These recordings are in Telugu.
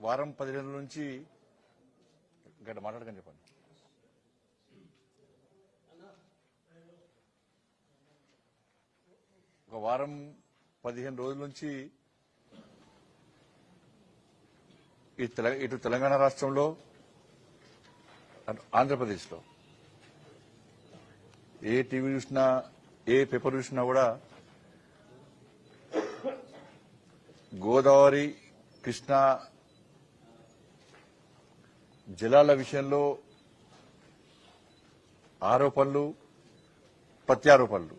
వారం 10 రోజుల నుంచి గంట మాట్లాడకని చెప్పండి. ఒక వారం 15 రోజుల నుంచి ఇటు తెలంగాణ రాష్ట్రంలో ఆంధ్రప్రదేశ్లో ఏ టీవీ చూసినా ఏ పేపర్ చూసినా కూడా గోదావరి కృష్ణా జలాల విషయంలో ఆరోపణలు ప్రత్యారోపణలు,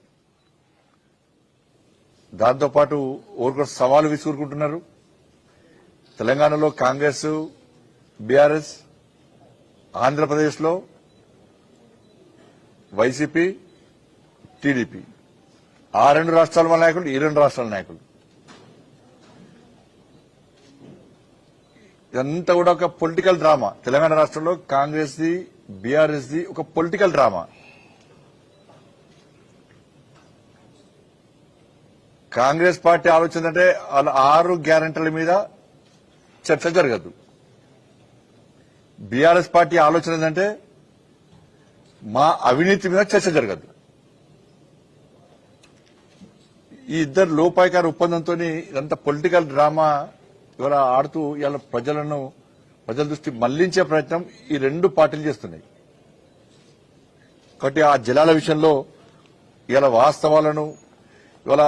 దాంతోపాటు ఓర్కొక సవాలు విసురుకుంటున్నారు. తెలంగాణలో కాంగ్రెస్ బీఆర్ఎస్, ఆంధ్రప్రదేశ్లో వైసీపీ టీడీపీ, ఆ రెండు రాష్ట్రాల నాయకులు ఈ రెండు రాష్ట్రాల నాయకులు, ఇదంతా కూడా ఒక పొలిటికల్ డ్రామా. తెలంగాణ రాష్ట్రంలో కాంగ్రెస్ ది బీఆర్ఎస్ ది ఒక పొలిటికల్ డ్రామా. కాంగ్రెస్ పార్టీ ఆలోచన అంటే వాళ్ళ 6 గ్యారెంటీల మీద చర్చ జరగదు. బీఆర్ఎస్ పార్టీ ఆలోచన ఏంటంటే మా అవినీతి మీద చర్చ జరగదు. ఈ ఇద్దరు లోపాయికార ఒప్పందంతో ఇదంతా పొలిటికల్ డ్రామా ఇవాళ ఆడుతూ ఇవాళ ప్రజల దృష్టి మళ్లించే ప్రయత్నం ఈ రెండు పార్టీలు చేస్తున్నాయి. కాబట్టి ఆ జలాల విషయంలో ఇవాళ వాస్తవాలను ఇవాళ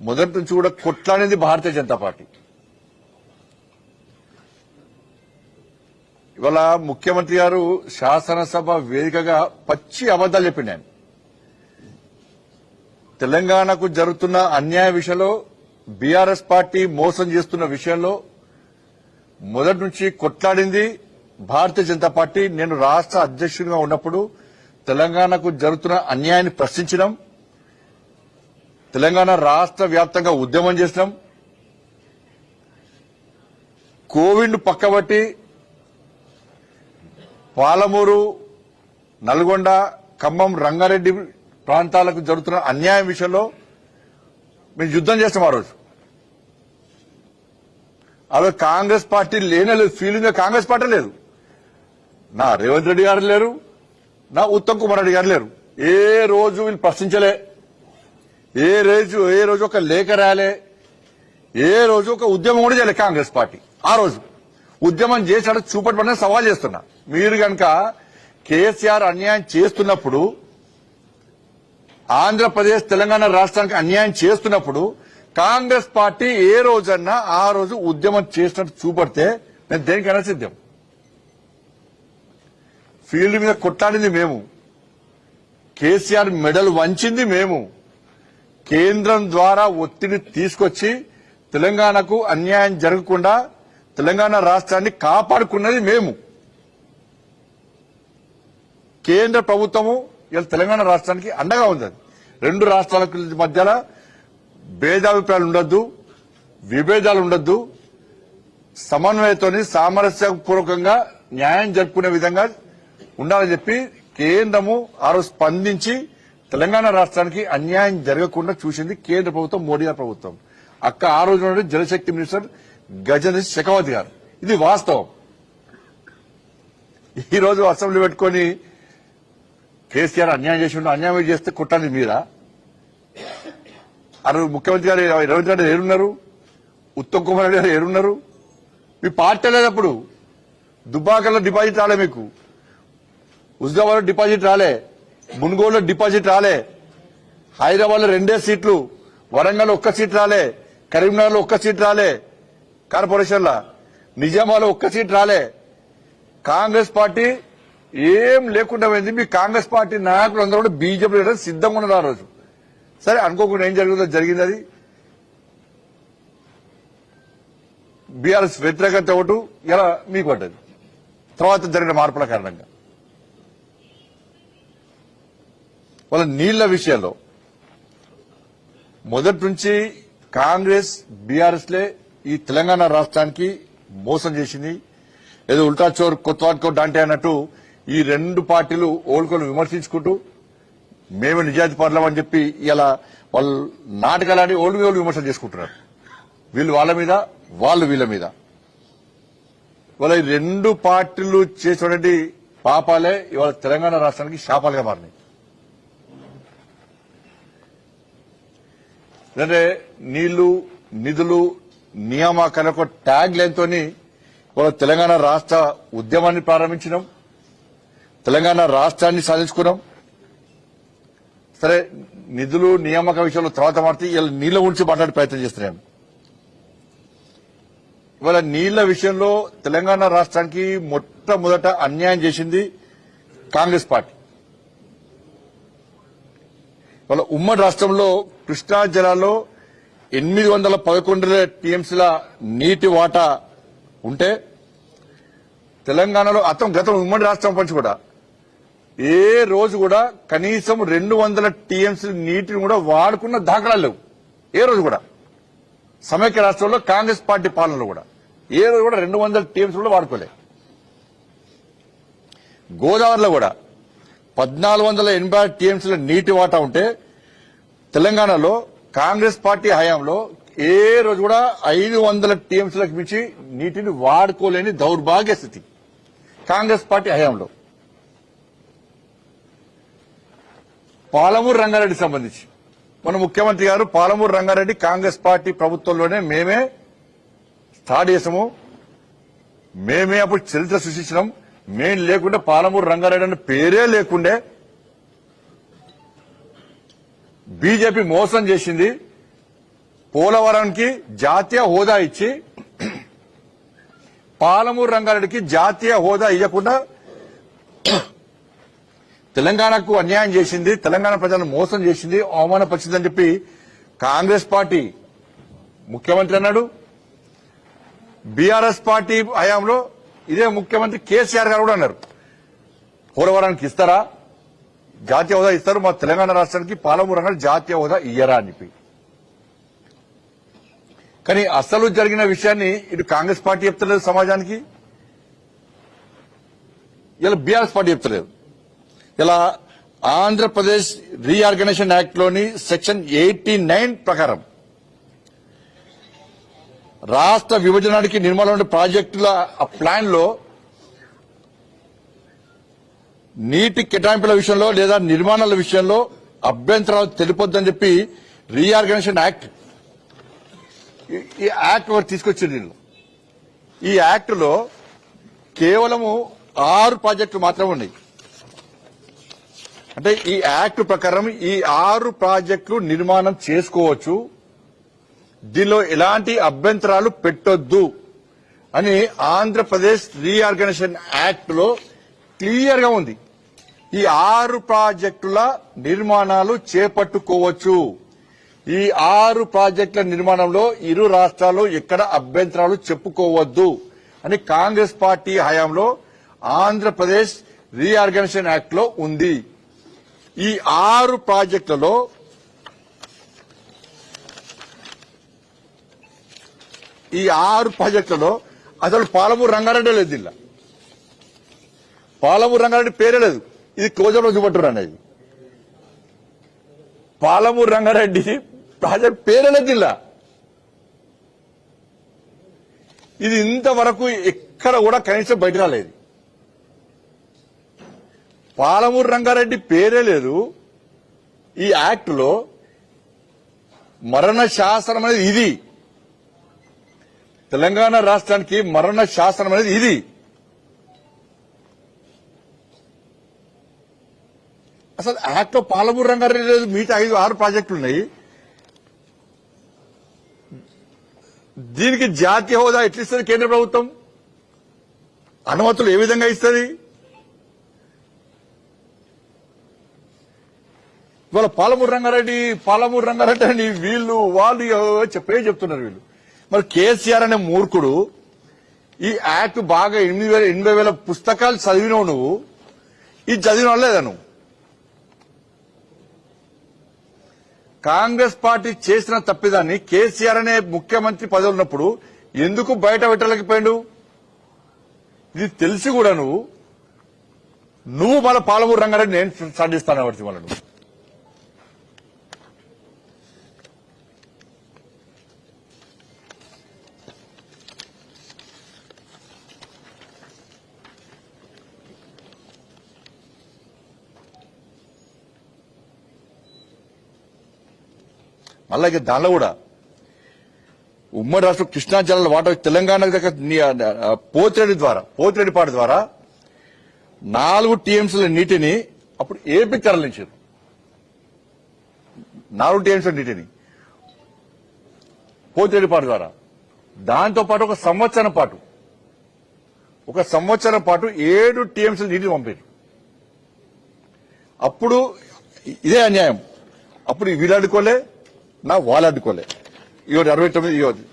మొదటి నుంచి కూడా కొట్లాడేది భారతీయ జనతా పార్టీ. ఇవాళ ముఖ్యమంత్రి గారు శాసనసభ వేదికగా పచ్చి అబద్దాలు చెప్పిండు. తెలంగాణకు జరుగుతున్న అన్యాయ విషయంలో బీఆర్ఎస్ పార్టీ మోసం చేస్తున్న విషయంలో మొదటి నుంచి కొట్లాడింది భారతీయ జనతా పార్టీ. నేను రాష్ట్ర అధ్యక్షుడిగా ఉన్నప్పుడు తెలంగాణకు జరుగుతున్న అన్యాయాన్ని ప్రశ్నించడం, తెలంగాణ రాష్ట్ర వ్యాప్తంగా ఉద్యమం చేసినాం. కోవిడ్ పక్కబట్టి పాలమూరు, నల్గొండ, ఖమ్మం, రంగారెడ్డి ప్రాంతాలకు జరుగుతున్న అన్యాయం విషయంలో మేము యుద్దం చేస్తాం. ఆ రోజు కాంగ్రెస్ పార్టీ లేనే లేదు, ఫీలింగ్ కాంగ్రెస్ పార్టీ లేదు. నా రేవంత్ రెడ్డి గారు లేరు, నా ఉత్తమ్ కుమార్ రెడ్డి గారు లేరు. ఏ రోజు వీళ్ళు ప్రశ్నించలే, ఏ రోజు ఒక లేఖ రాలే, ఏ రోజు ఒక ఉద్యమం కూడా చేయలే కాంగ్రెస్ పార్టీ. ఆ రోజు ఉద్యమం చేసినట్టు చూపట్టమని సవాల్ చేస్తున్నా. మీరు కనుక కేసీఆర్ అన్యాయం చేస్తున్నప్పుడు, ఆంధ్రప్రదేశ్ తెలంగాణ రాష్ట్రానికి అన్యాయం చేస్తున్నప్పుడు కాంగ్రెస్ పార్టీ ఏ రోజన్నా ఆ రోజు ఉద్యమం చేసినట్టు చూపడితే నేను దేనికైనా సిద్ధం. ఫీల్డ్ మీద కొట్లాడింది మేము, కేసీఆర్ మెడల్ వంచింది మేము, కేంద్రం ద్వారా ఒత్తిడి తీసుకొచ్చి తెలంగాణకు అన్యాయం జరగకుండా తెలంగాణ రాష్ట్రాన్ని కాపాడుకున్నది మేము. కేంద్ర ప్రభుత్వము ఇలా తెలంగాణ రాష్ట్రానికి అండగా ఉంది. రెండు రాష్ట్రాల మధ్యలో భేదాభిప్రాయాలు ఉండొద్దు, విభేదాలు ఉండొద్దు, సమన్వయంతో సామరస్యపూర్వకంగా న్యాయం జరుపుకునే విధంగా ఉండాలని చెప్పి కేంద్రము ఆ రోజు స్పందించి తెలంగాణ రాష్ట్రానికి అన్యాయం జరగకుండా చూసింది కేంద్ర ప్రభుత్వం, మోడీ గారి ప్రభుత్వం. ఆ రోజు జలశక్తి మినిస్టర్ గజేంద్ర షెకావత్ గారు. ఇది వాస్తవం. ఈ రోజు అసెంబ్లీ పెట్టుకుని కేసీఆర్ అన్యాయం చేసి అన్యాయం చేస్తే కొట్టండి మీరా? ఆ రోజు ముఖ్యమంత్రి గారు రేవంత్ రెడ్డి ఏరున్నారు, ఉత్తమ్ కుమార్ రెడ్డి గారు ఏరున్నారు. మీ పార్టీ లేదప్పుడు. దుబ్బాకలో డిపాజిట్ రాలే, మీకు హుజరాబాద్ లో డిపాజిట్ రాలే, మున్గోడులో డిపాజిట్ రాలే, హైదరాబాద్ లో 2 సీట్లు, వరంగల్ లో 1 సీట్ రాలే, కరీంనగర్ లో 1 సీట్ రాలే, కార్పొరేషన్ లా నిజామాబాద్ లో 1 సీట్ రాలే. కాంగ్రెస్ పార్టీ ఏం లేకుండా పోయింది. మీ కాంగ్రెస్ పార్టీ నాయకులు అందరూ కూడా బీజేపీ సిద్ధంగా ఉన్నారు. ఆ రోజు సరే అనుకోకుండా ఏం జరుగుతుందో జరిగింది. అది బీఆర్ఎస్ వ్యతిరేకత ఓటు ఇలా మీకు పడ్డది తర్వాత జరిగిన మార్పుల కారణంగా. వాళ్ళ నీళ్ల విషయంలో మొదటి నుంచి కాంగ్రెస్ బీఆర్ఎస్లే ఈ తెలంగాణ రాష్ట్రానికి మోసం చేసింది. ఏదో ఉల్టా చోర్ కొత్త డాంటే అన్నట్టు ఈ రెండు పార్టీలు ఓల్కొని విమర్శించుకుంటూ మేమే నిజాయితీ పడలేమని చెప్పి ఇలా వాళ్ళు నాటకాలని ఓళ్ళు విమర్శలు చేసుకుంటున్నారు. వీళ్ళు వాళ్ళ మీద, వాళ్ళు వీళ్ళ మీద. ఇవాళ ఈ రెండు పార్టీలు చేసినటువంటి పాపాలే ఇవాళ తెలంగాణ రాష్ట్రానికి శాపాలుగా మారినాయి. అంటే నీళ్లు, నిధులు, నియామకాలకు ట్యాగ్ లైన్తో ఇవాళ తెలంగాణ రాష్ట్ర ఉద్యమాన్ని ప్రారంభించినాం, తెలంగాణ రాష్ట్రాన్ని సాధించుకున్నాం. సరే, నిధులు నియామక విషయంలో తర్వాత మాట్లాడి ఇలా నీళ్ల గురించి మాట్లాడే ప్రయత్నం చేస్తున్నాం. ఇవాళ నీళ్ల విషయంలో తెలంగాణ రాష్ట్రానికి మొట్టమొదట అన్యాయం చేసింది కాంగ్రెస్ పార్టీ. ఇవాళ ఉమ్మడి రాష్ట్రంలో కృష్ణా జిల్లాలో 811 టీఎంసీల నీటి వాటా ఉంటే తెలంగాణలో గతం ఉమ్మడి రాష్ట్రం పంచి కూడా ఏ రోజు కూడా కనీసం 200 టీఎంసీ నీటిని కూడా వాడుకున్న దాఖలాలు లేవు. ఏ రోజు కూడా సమైక్య రాష్ట్రంలో కాంగ్రెస్ పార్టీ పాలనలో కూడా ఏ రోజు కూడా 200 టీఎంసీ కూడా వాడుకోలే. గోదావరిలో కూడా 1486 టీఎంసీల నీటి వాటా ఉంటే తెలంగాణలో కాంగ్రెస్ పార్టీ హయాంలో ఏ రోజు కూడా 500 టీఎంసీలకు మించి నీటిని వాడుకోలేని దౌర్భాగ్య స్థితి కాంగ్రెస్ పార్టీ హయాంలో. పాలమూరు రంగారెడ్డి సంబంధించి మన ముఖ్యమంత్రి గారు పాలమూరు రంగారెడ్డి కాంగ్రెస్ పార్టీ ప్రభుత్వంలోనే మేమే స్టార్ట్ చేసాము, మేమే అప్పుడు చరిత్ర సృష్టించినాం. మేము లేకుండా పాలమూరు రంగారెడ్డి అనే పేరే లేకుండే బీజేపీ మోసం చేసింది. పోలవరానికి జాతీయ హోదా ఇచ్చి పాలమూరు రంగారెడ్డికి జాతీయ హోదా ఇవ్వకుండా తెలంగాణకు అన్యాయం చేసింది, తెలంగాణ ప్రజలను మోసం చేసింది, అవమానపరిచిందని చెప్పి కాంగ్రెస్ పార్టీ ముఖ్యమంత్రి అన్నాడు. బీఆర్ఎస్ పార్టీ హయాంలో ఇదే ముఖ్యమంత్రి కేసీఆర్ గారు కూడా అన్నారు, పోలవరానికి ఇస్తారా, జాతీయ హోదా ఇస్తారు, మా తెలంగాణ రాష్ట్రానికి పాలమూరు రంగారెడ్డి జాతీయ హోదా ఇయ్యరా అని చెప్పి. కానీ అసలు జరిగిన విషయాన్ని ఇటు కాంగ్రెస్ పార్టీ చెప్తలేదు సమాజానికి, ఇలా బీఆర్ఎస్ పార్టీ చెప్తలేదు. ఇలా ఆంధ్రప్రదేశ్ రీఆర్గనైజేషన్ యాక్ట్ లోని సెక్షన్ 89 ప్రకారం రాష్ట్ర విభజనానికి నిర్మాణ ప్రాజెక్టుల ప్లాన్ లో నీటి కేటాయింపుల విషయంలో లేదా నిర్మాణాల విషయంలో అభ్యంతరాలు తెలుపొద్దని చెప్పి రీఆర్గనైజేషన్ యాక్ట్ ఈ యాక్ట్ తీసుకొచ్చింది. ఈ యాక్ట్ లో కేవలము 6 ప్రాజెక్టులు మాత్రమే ఉన్నాయి. అంటే ఈ యాక్ట్ ప్రకారం ఈ 6 ప్రాజెక్టులు నిర్మాణం చేసుకోవచ్చు, దీనిలో ఎలాంటి అభ్యంతరాలు పెట్టొద్దు అని ఆంధ్రప్రదేశ్ రీఆర్గనైజేషన్ యాక్ట్ లో క్లియర్ గా ఉంది. ఈ 6 ప్రాజెక్టుల నిర్మాణాలు చేపట్టుకోవచ్చు. ఈ 6 ప్రాజెక్టుల నిర్మాణంలో ఇరు రాష్ట్రాలు ఎక్కడ అభ్యంతరాలు చెప్పుకోవద్దు అని కాంగ్రెస్ పార్టీ హయాంలో ఆంధ్రప్రదేశ్ రీఆర్గనైజేషన్ యాక్ట్ లో ఉంది. ఈ 6 ప్రాజెక్టులలో అసలు పాలమూరు రంగారెడ్డి లేదు. ఇలా పాలమూరు రంగారెడ్డి పేరే లేదు. ఇది క్లోజర్ లో చూపట్టురు అనేది పాలమూరు రంగారెడ్డి ప్రాజెక్ట్ పేరే లేదు. ఇలా ఇది ఇంతవరకు ఎక్కడ కూడా కనీసం బయట రాలేదు. పాలమూరు రంగారెడ్డి పేరే లేదు. ఈ యాక్ట్ లో మరణ శాసనం అనేది ఇది, తెలంగాణ రాష్ట్రానికి మరణ శాసనం అనేది ఇది. అసలు యాక్ట్ లో పాలమూరు రంగారెడ్డి లేదు, మిగతా 5-6 ప్రాజెక్టులు ఉన్నాయి. దీనికి జాతీయ హోదా ఎట్లా ఇస్తుంది కేంద్ర ప్రభుత్వం? అనుమతులు ఏ విధంగా ఇస్తుంది? ఇవాళ పాలమూరు రంగారెడ్డి అని వీళ్ళు వాళ్ళు చెప్తున్నారు వీళ్ళు. మరి కేసీఆర్ అనే మూర్ఖుడు ఈ యాక్ట్ బాగా 80,000 పుస్తకాలు చదివినావు నువ్వు, ఇది చదివిన లేదా నువ్వు? కాంగ్రెస్ పార్టీ చేసిన తప్పిదాన్ని కేసీఆర్ అనే ముఖ్యమంత్రి పదవి ఉన్నప్పుడు ఎందుకు బయట పెట్టలేకపోయాడు? ఇది తెలిసి కూడా నువ్వు మళ్ళీ పాలమూరు రంగారెడ్డి నేను సాధిస్తాను పడితే మళ్ళీ నువ్వు అలాగే దానిలో కూడా ఉమ్మడి రాష్ట్రం కృష్ణా జలాల వాటర్ తెలంగాణ దగ్గర పోతిరెడ్డిపాడు ద్వారా 4 టీఎంసీల నీటిని అప్పుడు ఏపీకి తరలించారు. 4 టీఎంసీల నీటిని పోతిరెడ్డిపాడు ద్వారా. దాంతో పాటు ఒక సంవత్సరం పాటు 7 టీఎంసీల నీటిని పంపారు. అప్పుడు ఇదే అన్యాయం. అప్పుడు వీళ్ళు అడ్డుకోలే, వాళ్ళు అడ్డుకోలే. ఇవ్వదు 69 ఇవ్వదు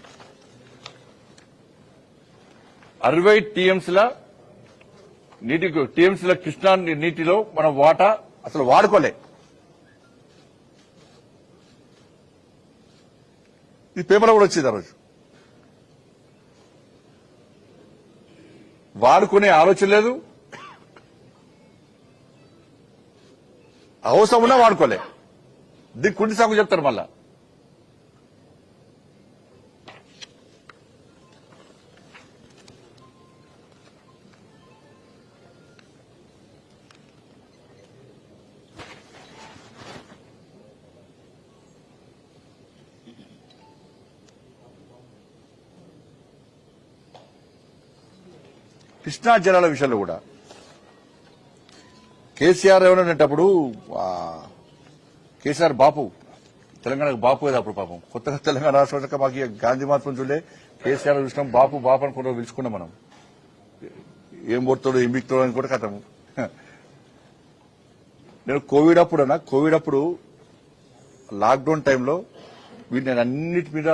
60 టీఎంసీల కృష్ణా నీటిలో మనం వాటా అసలు వాడుకోలే. ఇది పేపర్లో కూడా వచ్చింది ఆ రోజు. వాడుకునే ఆలోచన లేదు, అవసరం ఉన్నా వాడుకోలే. దీనికి కుంటి సాగు చెప్తారు మళ్ళా. కృష్ణా జలాల విషయంలో కూడా కేసీఆర్ ఏమన్నప్పుడు కేసీఆర్ బాపు, తెలంగాణకు బాపు కదా అప్పుడు. పాపం కొత్తగా తెలంగాణ రాష్ట్రం మాకు గాంధీ మహాత్మ చూడలే, కేసీఆర్ చూసినాం, బాపు అని కూడా పిలుచుకున్నాం మనం. ఏం పొడతాడు ఏం బిక్తాడు అని కూడా కథము. నేను కోవిడ్ అప్పుడు లాక్డౌన్ టైంలో వీటిని అన్నిటి మీద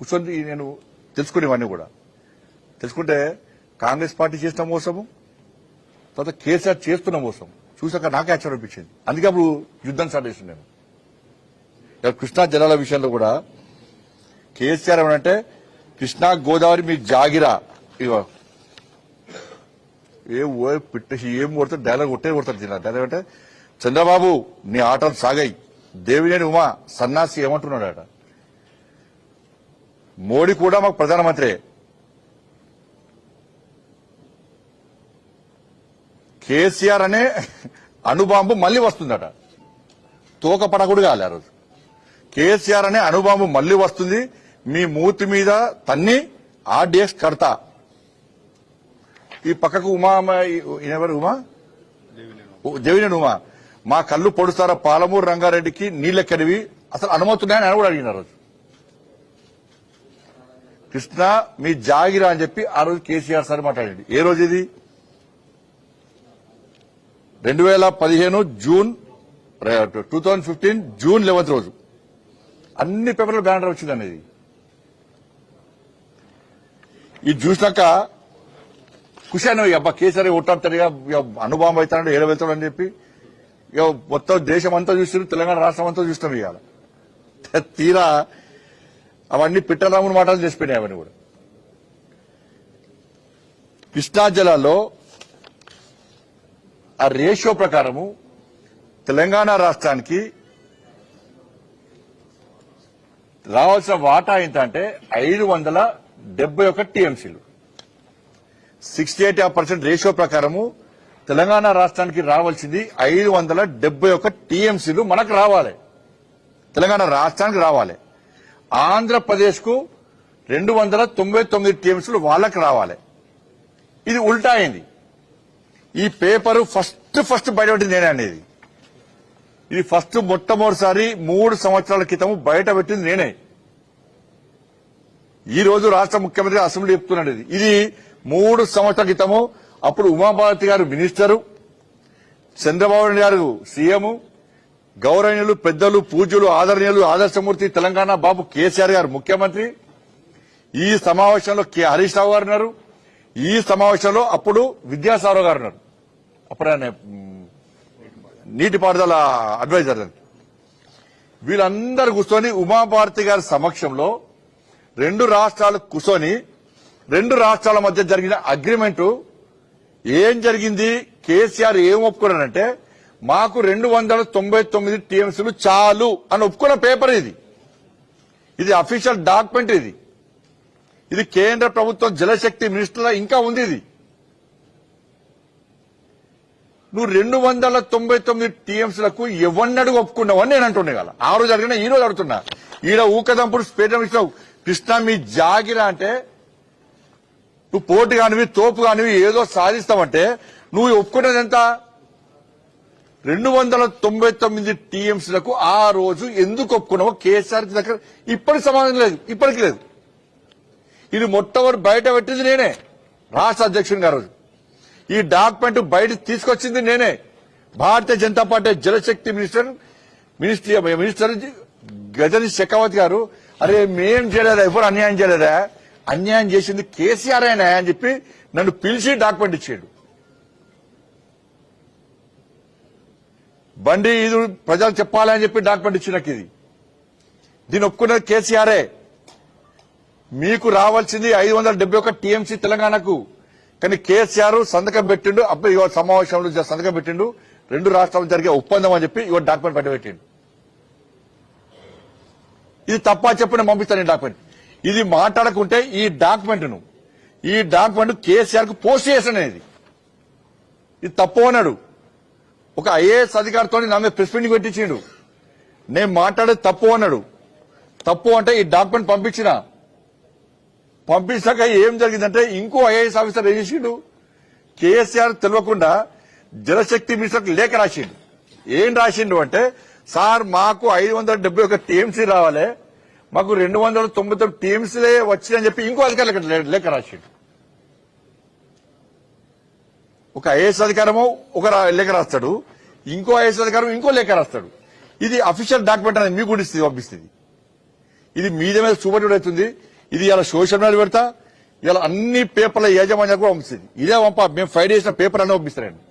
కూర్చొని నేను తెలుసుకునేవాడిని కూడా. తెలుసుకుంటే కాంగ్రెస్ పార్టీ చేసిన మోసము, తర్వాత కేసీఆర్ చేస్తున్న మోసం చూసాక నాకే ఆశ్చర్యం అనిపించింది. అందుకే అప్పుడు యుద్ధం స్టార్ట్ చేసింది నేను. కృష్ణా జలాల విషయంలో కూడా కేసీఆర్ ఏమంటే కృష్ణా గోదావరి మీ జాగిరా, ఇగో ఏం కొడతారు డైలాగ్ కొడతారు. డైలాగ్ అంటే చంద్రబాబు నీ ఆటలు సాగాయి, దేవినేని ఉమా సన్నాసి ఏమంటున్నాడట. మోడీ కూడా మాకు ప్రధానమంత్రి, కేసీఆర్ అనే అణుబాంబు మళ్లీ వస్తుందట. తోకపడ కూడా కాలే ఆ రోజు. కేసీఆర్ అనే అణుబాంబు మళ్లీ వస్తుంది, మీ మూతి మీద తన్ని ఆర్డీఎక్స్ కడతా. ఈ పక్కకు ఉమా దేవినేని ఉమా మా కళ్ళు పొడుస్తారా పాలమూరు రంగారెడ్డికి నీళ్ళెక్కడివి అసలు అనుమతున్నాయని ఆయన కూడా అడిగిన రోజు. కృష్ణ మీ జాగిరా అని చెప్పి ఆ రోజు కేసీఆర్ సార్ మాట్లాడండి. ఏ రోజు ఇది? 2015 జూన్ 2015 జూన్ 11 రోజు. అన్ని పేపర్లో బ్యానర్ వచ్చింది అనేది. ఇది చూసినాక ఖుషాను అబ్బా కేసీఆర్ ఒట్టాడుతాడుగా అనుభవం అవుతాడు ఏడ వెళ్తాడు అని చెప్పి ఇక మొత్తం దేశం అంతా చూస్తున్నారు, తెలంగాణ రాష్ట్రం అంతా చూస్తాం. ఇవాళ తీరా అవన్నీ పిట్టరాముని మాటలు చేసిపోయినాయి. అవన్నీ కూడా కృష్ణా జలాల్లో ఆ రేషియో ప్రకారము తెలంగాణ రాష్ట్రానికి రావాల్సిన వాటా ఎంత అంటే 571 టీఎంసీలు. 68% రేషియో ప్రకారము తెలంగాణ రాష్ట్రానికి రావాల్సింది 571 టీఎంసీలు మనకు రావాలి, తెలంగాణ రాష్ట్రానికి రావాలి. ఆంధ్రప్రదేశ్ కు 299 టీఎంసీలు వాళ్ళకి రావాలి. ఇది ఉల్టా అయింది. ఈ పేపరు ఫస్ట్ బయటపెట్టింది నేనే అనేది. ఇది మొట్టమొదటిసారి 3 సంవత్సరాల క్రితం బయట పెట్టింది నేనే. ఈ రోజు రాష్ట్ర ముఖ్యమంత్రి అసెంబ్లీ చెప్తున్నాడు. ఇది 3 సంవత్సరాల క్రితము అప్పుడు ఉమాభారతి గారు మినిస్టరు, చంద్రబాబు నాయుడు గారు సీఎం, గౌరవనీయులు పెద్దలు పూజ్యులు ఆదరణీయులు ఆదర్శమూర్తి తెలంగాణ బాబు కేసీఆర్ గారు ముఖ్యమంత్రి. ఈ సమావేశంలో హరీష్ రావు గారు ఉన్నారు. ఈ సమావేశంలో అప్పుడు విద్యాసాగర్ గారు ఉన్నారు. అప్పుడు ఆయన నీటిపారుదల అడ్వైజర్. వీళ్ళందరూ కూర్చొని ఉమాభారతి గారి సమక్షంలో 2 రాష్ట్రాలు కూర్చొని 2 రాష్ట్రాల మధ్య జరిగిన అగ్రిమెంటు ఏం జరిగింది, కేసీఆర్ ఏం ఒప్పుకున్నారంటే మాకు 299 టీఎంసీలు చాలు అని ఒప్పుకున్న పేపర్ ఇది. ఇది అఫీషియల్ డాక్యుమెంట్. ఇది కేంద్ర ప్రభుత్వం జలశక్తి మినిస్టర్లో ఇంకా ఉంది. ఇది నువ్వు 299 టీఎంసీలకు ఎవరిని అడుగు ఒప్పుకున్నావు అని నేను అంటుండే కదా. ఆ రోజు అడిగినా ఈ రోజు అడుగుతున్నా. ఈడ ఊకదంపుడు స్పేటం ఇచ్చినావు. కృష్ణ మీ జాగిరా అంటే నువ్వు పోటు కానివి తోపు కానివి ఏదో సాధిస్తావంటే నువ్వు ఒప్పుకున్నది ఎంత? 299 టీఎంసీలకు ఆ రోజు ఎందుకు ఒప్పుకున్నావో కేసీఆర్ దగ్గర ఇప్పటికి సమాధానం లేదు, ఇప్పటికి లేదు. ఇది మొట్టమొదటి బయట పెట్టింది నేనే, రాష్ట్ర అధ్యక్షుని గారు. ఈ డాక్యుమెంట్ బయట తీసుకొచ్చింది నేనే. భారతీయ జనతా పార్టీ జలశక్తి మినిస్టర్ గజని షెకావత్ గారు, అరే మేం చేయలేదా, ఎవరు అన్యాయం చేయలేదా, అన్యాయం చేసింది కేసీఆర్ అయినా అని చెప్పి నన్ను పిలిచి డాక్యుమెంట్ ఇచ్చాడు. బండి ఇది ప్రజలు చెప్పాలని చెప్పి డాక్యుమెంట్ ఇచ్చినాక ఇది దీన్ని ఒప్పుకున్నది కేసీఆరే. మీకు రావాల్సింది 571 టీఎంసీ తెలంగాణకు. కానీ కేసీఆర్ సంతకం పెట్టిండు. అప్పుడు ఇవాళ సమావేశంలో సంతకం పెట్టిండు. 2 రాష్ట్రాలు జరిగే ఒప్పందం అని చెప్పి ఇవాళ డాక్యుమెంట్ పెట్టబెట్టిండు. ఇది తప్ప చెప్పి నేను పంపిస్తాను ఈ డాక్యుమెంట్. ఇది మాట్లాడకుంటే ఈ డాక్యుమెంట్ కేసీఆర్ కు పోస్ట్ చేసాను. ఇది తప్పు అన్నాడు. ఒక ఐఏఎస్ అధికారితో నా మీద ప్రెస్ మీటింగ్ పెట్టించిండు. నేను మాట్లాడేది తప్పు అన్నాడు. తప్పు అంటే ఈ డాక్యుమెంట్ పంపించాక ఏం జరిగిందంటే ఇంకో ఐఏఎస్ ఆఫీసర్ ఏం చేసిండు, కేసీఆర్ తెలియకుండా జలశక్తి మినిస్టర్ లేఖ రాసిండు. ఏం రాసిండు అంటే, సార్ మాకు 571 టీఎంసీ రావాలి, మాకు 299 టీఎంసీలే వచ్చిందని చెప్పి ఇంకో అధికారులు లేఖ రాసిండు. ఒక ఐఏఎస్ అధికారము ఒక లేఖ రాస్తాడు, ఇంకో ఐఏఎస్ అధికారం ఇంకో లేఖ రాస్తాడు. ఇది అఫీషియల్ డాక్యుమెంట్ అనేది మీకు కూడా పంపిస్తుంది. ఇది మీద మీద చూపటి అవుతుంది. ఇది ఇలా సోషల్ మీడియా పెడతా, ఇలా అన్ని పేపర్ల యాజమాన్యాలు కూడా పంపిస్తుంది. ఇదే మేము ఫైల్ చేసిన పేపర్ అన్నీ పంపిస్తారండి.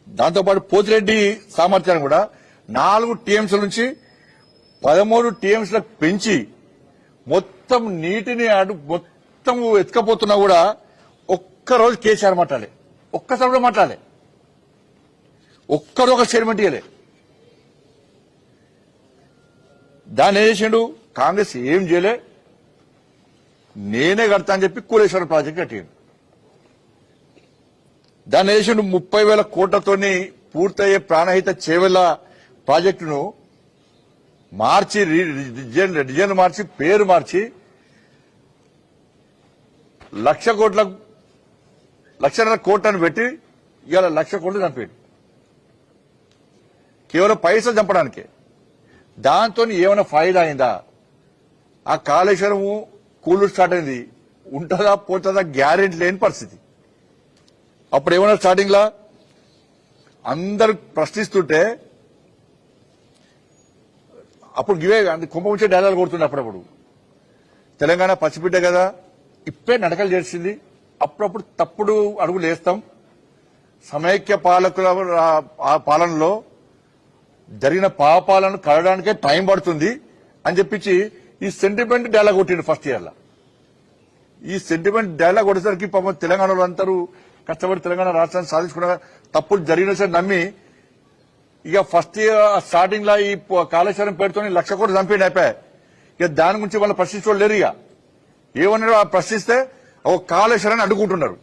దాంతోపాటు పోతిరెడ్డి సామర్థ్యాన్ని కూడా 4 టీఎంసీల నుంచి 13 టీఎంసీలకు పెంచి మొత్తం నీటిని మొత్తం ఎత్తుకపోతున్నా కూడా ఒక్కరోజు కేసీఆర్ మాట్లాడలే, ఒక్కసారి కూడా మాట్లాడలే, ఒక్కరు ఒక స్టేట్మెంట్ ఇవ్వలే. దాన్ని ఏం చేసిండు, కాంగ్రెస్ ఏం చేయలే, నేనే కడతా అని చెప్పి కూలేశ్వరం ప్రాజెక్ట్ కట్టిండు. దాన్ని వేసిండు 30,000 కోట్లతోని పూర్తయ్యే ప్రాణహిత చేవెళ్ల ప్రాజెక్టును మార్చి డిజైన్ మార్చి పేరు మార్చి 1,00,00,000 కోట్లను పెట్టి ఇవాళ 1,00,00,000 కోట్లు చంపాడు. కేవలం పైసలు చంపడానికే. దాంతో ఏమైనా ఫాయిదా అయిందా? ఆ కాళేశ్వరము కూలు స్టార్ట్ అయింది, ఉంటుందా పోతుందా గ్యారెంటీ లేని పరిస్థితి. అప్పుడు ఏమన్నా స్టార్టింగ్ లా అందరు ప్రశ్నిస్తుంటే అప్పుడు గివే కుంభముచ్చే డైలాగ్ కొడుతుండే. అప్పుడప్పుడు తెలంగాణ పసిబిడ్డ కదా, ఇప్పుడే నడకలు చేసింది, అప్పుడప్పుడు తప్పుడు అడుగులు వేస్తాం, సమైక్య పాలకుల పాలనలో జరిగిన పాపాలను కలడానికే టైం పడుతుంది అని చెప్పించి ఈ సెంటిమెంట్ డైలాగ్ కొట్టిండు ఫస్ట్ ఇయర్ లా. ఈ సెంటిమెంట్ డైలాగ్ కొట్టేసరికి పాపం తెలంగాణలో అందరూ కష్టపడి తెలంగాణ రాష్ట్రాన్ని సాధించుకున్న తప్పుడు జరిగిన సరే నమ్మి ఇక ఫస్ట్ ఇయర్ స్టార్టింగ్ లా ఈ కాళేశ్వరం పేరుతో 1,00,00,000 కోట్లు చంపేయండి అయిపోయాయి. ఇక దాని గురించి వాళ్ళు ప్రశ్నించుకోవడం లేరు. ఇక ఏమన్నారు ప్రశ్నిస్తే ఒక కాళేశ్వరాన్ని అడ్డుకుంటున్నారు,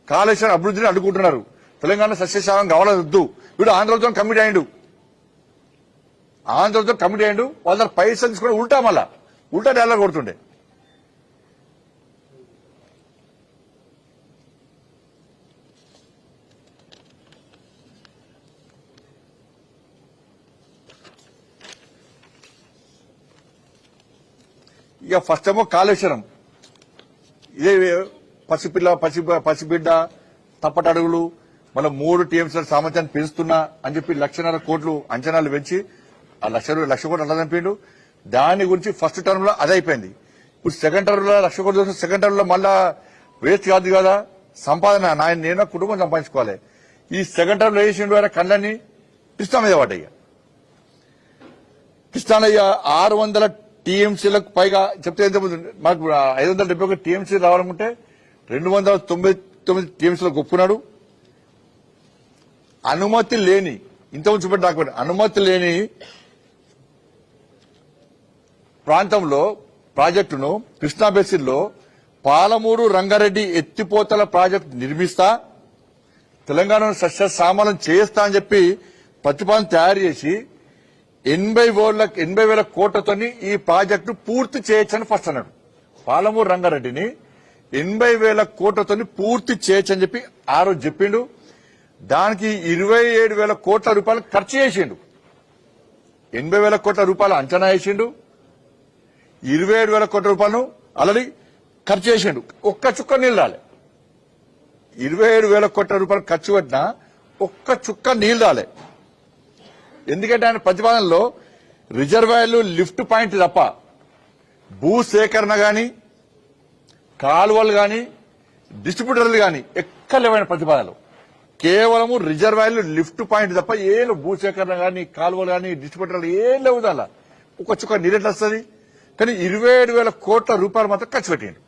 కాళేశ్వరం అభివృద్ధిని అడ్డుకుంటున్నారు, తెలంగాణ సస్యశాలం కావాలొద్దు. వీడు ఆంధ్రతో కమిటీ అయ్యిండు, వాళ్ళ దగ్గర పైసలు తీసుకుని ఉల్టా డైలాగ్ కొడుతుండే. ఇక ఫస్ట్ ఏమో కాళేశ్వరం ఇదే పసిబిడ్డ తప్పటడుగులు, మళ్ళీ 3 టీఎంసీల సామర్థ్యాన్ని పెంచుతున్నా అని చెప్పి 1,00,00,000 కోట్లు అంచనాలు పెంచి ఆ 1,00,00,000 కోట్లు అలా చంపిండు. దాని గురించి ఫస్ట్ టర్మ్ లో అదే అయిపోయింది. ఇప్పుడు సెకండ్ టర్మ్ లో 1,00,00,000 కోట్లు చూస్తే సెకండ్ టర్మ్ లో మళ్ళా వేస్ట్ కాదు కదా సంపాదన, నేను కుటుంబం సంపాదించుకోవాలి. ఈ సెకండ్ టర్మ్ లో వేసిండు ఆయన కళ్ళని కృష్ణా మీద పడ్డాయి. కృష్ణానయ్య 600 టీఎంసీలకు పైగా చెప్తే మాకు 571 టీఎంసీ రావాలనుకుంటే 299 టీఎంసీలకు ఒప్పుకున్నాడు. అనుమతి లేని ఇంత ఉంచిపెట్టి డాక్యుమెంట్ అనుమతి లేని ప్రాంతంలో ప్రాజెక్టును కృష్ణా బేసిన్లో పాలమూరు రంగారెడ్డి ఎత్తిపోతల ప్రాజెక్టు నిర్మిస్తా తెలంగాణను సస్యశ్యామలం చేస్తా అని చెప్పి ప్రతిపాదన తయారు చేసి 80,000 కోట్లతోని ఈ ప్రాజెక్టు పూర్తి చేయొచ్చని ఫస్ట్ అన్నాడు. పాలమూరు రంగారెడ్డిని 80,000 కోట్లతోని పూర్తి చేయొచ్చని చెప్పి ఆ రోజు చెప్పిండు. దానికి 27,000 కోట్ల రూపాయలు ఖర్చు చేసిండు. 80,000 కోట్ల రూపాయలు అంచనా వేసిండు. 27,000 కోట్ల రూపాయలను ఆల్రెడీ ఖర్చు చేసిండు. ఒక్క చుక్క నీళ్ళు రాలే. 27,000 కోట్ల రూపాయలు ఖర్చు పెట్టినా ఒక్క చుక్క నీళ్ళు రాలే. ఎందుకంటే ఆయన ప్రతిపాదనలో రిజర్వాయర్లు లిఫ్ట్ పాయింట్ తప్ప భూసేకరణ గాని కాలువలు గాని డిస్ట్రిబ్యూటర్లు గాని ఎక్కలేవైన ప్రతిపాదనలు కేవలము రిజర్వాయర్లు లిఫ్ట్ పాయింట్ తప్ప ఏం భూసేకరణ గాని కాలువలు గాని డిస్ట్రిబ్యూటర్లు ఏం లేవు. దానిలో ఒక చుక్క నీరు ఎట్లా వస్తుంది? కానీ 27,000 కోట్ల రూపాయలు మాత్రం ఖర్చు పెట్టిండు.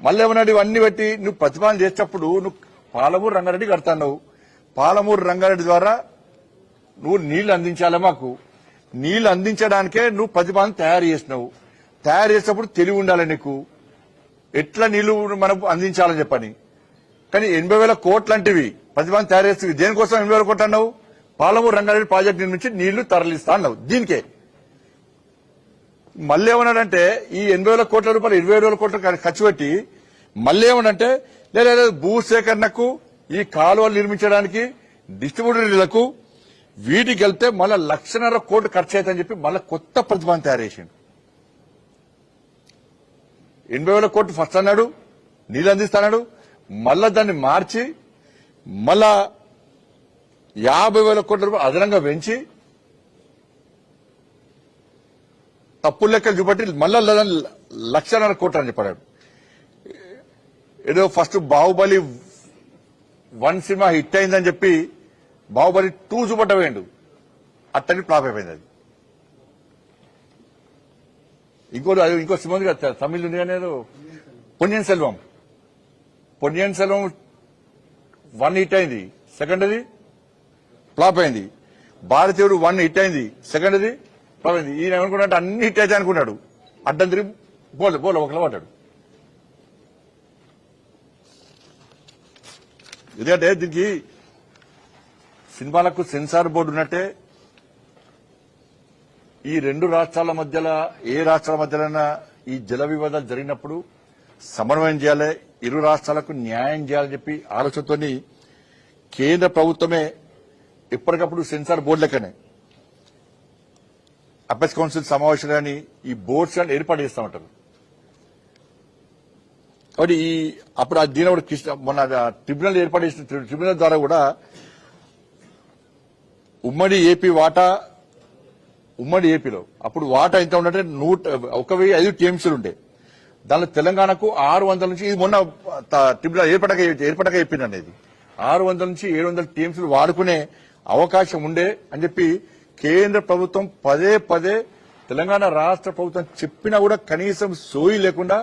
మళ్ళీ ఏమన్నాడు? ఇవన్నీ పెట్టి నువ్వు ప్రతిపాదన చేసేటప్పుడు నువ్వు పాలమూరు రంగారెడ్డి కడతావు. పాలమూరు రంగారెడ్డి ద్వారా నువ్వు నీళ్లు అందించాలి. మాకు నీళ్లు అందించడానికే నువ్వు ప్రతిపాదన తయారు చేసినావు. తయారు చేసేటప్పుడు తెలివి ఉండాలి నీకు, ఎట్లా నీళ్లు మనం అందించాలని చెప్పని. కానీ 80,000 కోట్లు అంటివి ప్రతిపాదన తయారు చేస్తుంది. దేనికోసం 80,000 కోట్లు అన్నావు? పాలమూరు రంగారెడ్డి ప్రాజెక్టు నుంచి నీళ్లు తరలిస్తా అన్నావు. దీనికే మళ్ళీ ఏమన్నాడంటే ఈ 80,000 కోట్ల రూపాయలు 27,000 కోట్లు ఖర్చు పెట్టి మళ్ళీ ఏమనంటే లేదు భూసేకరణకు ఈ కాలువలు నిర్మించడానికి డిస్ట్రిబ్యూటర్లకు వీటికి వెళ్తే మళ్ళీ 1,50,000 కోట్లు ఖర్చు అవుతుందని చెప్పి మళ్ళీ కొత్త ప్రతిపాదన తయారు చేసిండు. 80,000 కోట్లు ఫస్ట్ అన్నాడు, నీళ్ళు అందిస్తాడు. మళ్ళా దాన్ని మార్చి మళ్ళా 50,000 కోట్ల రూపాయలు అదనంగా పెంచి తప్పుల లెక్కలు చూపట్టి మళ్ళా 1,00,000 కోట్లు అని చెప్పాడు. ఏదో ఫస్ట్ బాహుబలి 1 సినిమా హిట్ అయిందని చెప్పి బాహుబలి 2 చూపట్టవేయండు. అట్టని ఫ్లాప్ అయిపోయింది. అది ఇంకో సినిమా ఉంది కదా తమిళ్ ఉంది కానీ పొన్నియిన్ సెల్వం 1 హిట్ అయింది, సెకండ్ అది ఫ్లాప్ అయింది. భారతీయుడు 1 హిట్ అయింది, సెకండ్ అది ఫ్లాప్ అయింది. ఈయన ఏమనుకున్నాడు? అన్ని హిట్ అయితే అనుకున్నాడు. అడ్డం తిరిగి బోల ఒకలా పడ్డాడు. ఎందుకంటే దీనికి సినిమాలకు సెన్సార్ బోర్డు ఉన్నట్టే ఈ రెండు రాష్ట్రాల మధ్యలో ఏ రాష్ట్రాల మధ్యలైనా ఈ జల వివాదాలు జరిగినప్పుడు సమన్వయం చేయాలి, ఇరు రాష్ట్రాలకు న్యాయం చేయాలని చెప్పి ఆలోచనతోని కేంద్ర ప్రభుత్వమే ఎప్పటికప్పుడు సెన్సార్ బోర్డు లెక్కనే అపెక్స్ కౌన్సిల్ సమావేశాలు కానీ ఈ బోర్డ్స్ కానీ ఏర్పాటు చేస్తూ ఉంటారు. కాబట్టి అప్పుడు దీని కూడా మొన్న ట్రిబ్యునల్ ఏర్పాటు చేసిన ట్రిబ్యునల్ ద్వారా కూడా ఉమ్మడి ఏపీలో అప్పుడు వాటా ఎంత ఉందంటే 1,005 టీఎంసీలు ఉండే. దానిలో తెలంగాణకు 600 నుంచి, ఇది మొన్న ట్రిబ్యునల్ ఏర్పడక చెప్పిందండి, ఇది 600 నుంచి 700 టీఎంసీలు వాడుకునే అవకాశం ఉండే అని చెప్పి కేంద్ర ప్రభుత్వం పదే తెలంగాణ రాష్ట్ర ప్రభుత్వం చెప్పినా కూడా కనీసం సోయి లేకుండా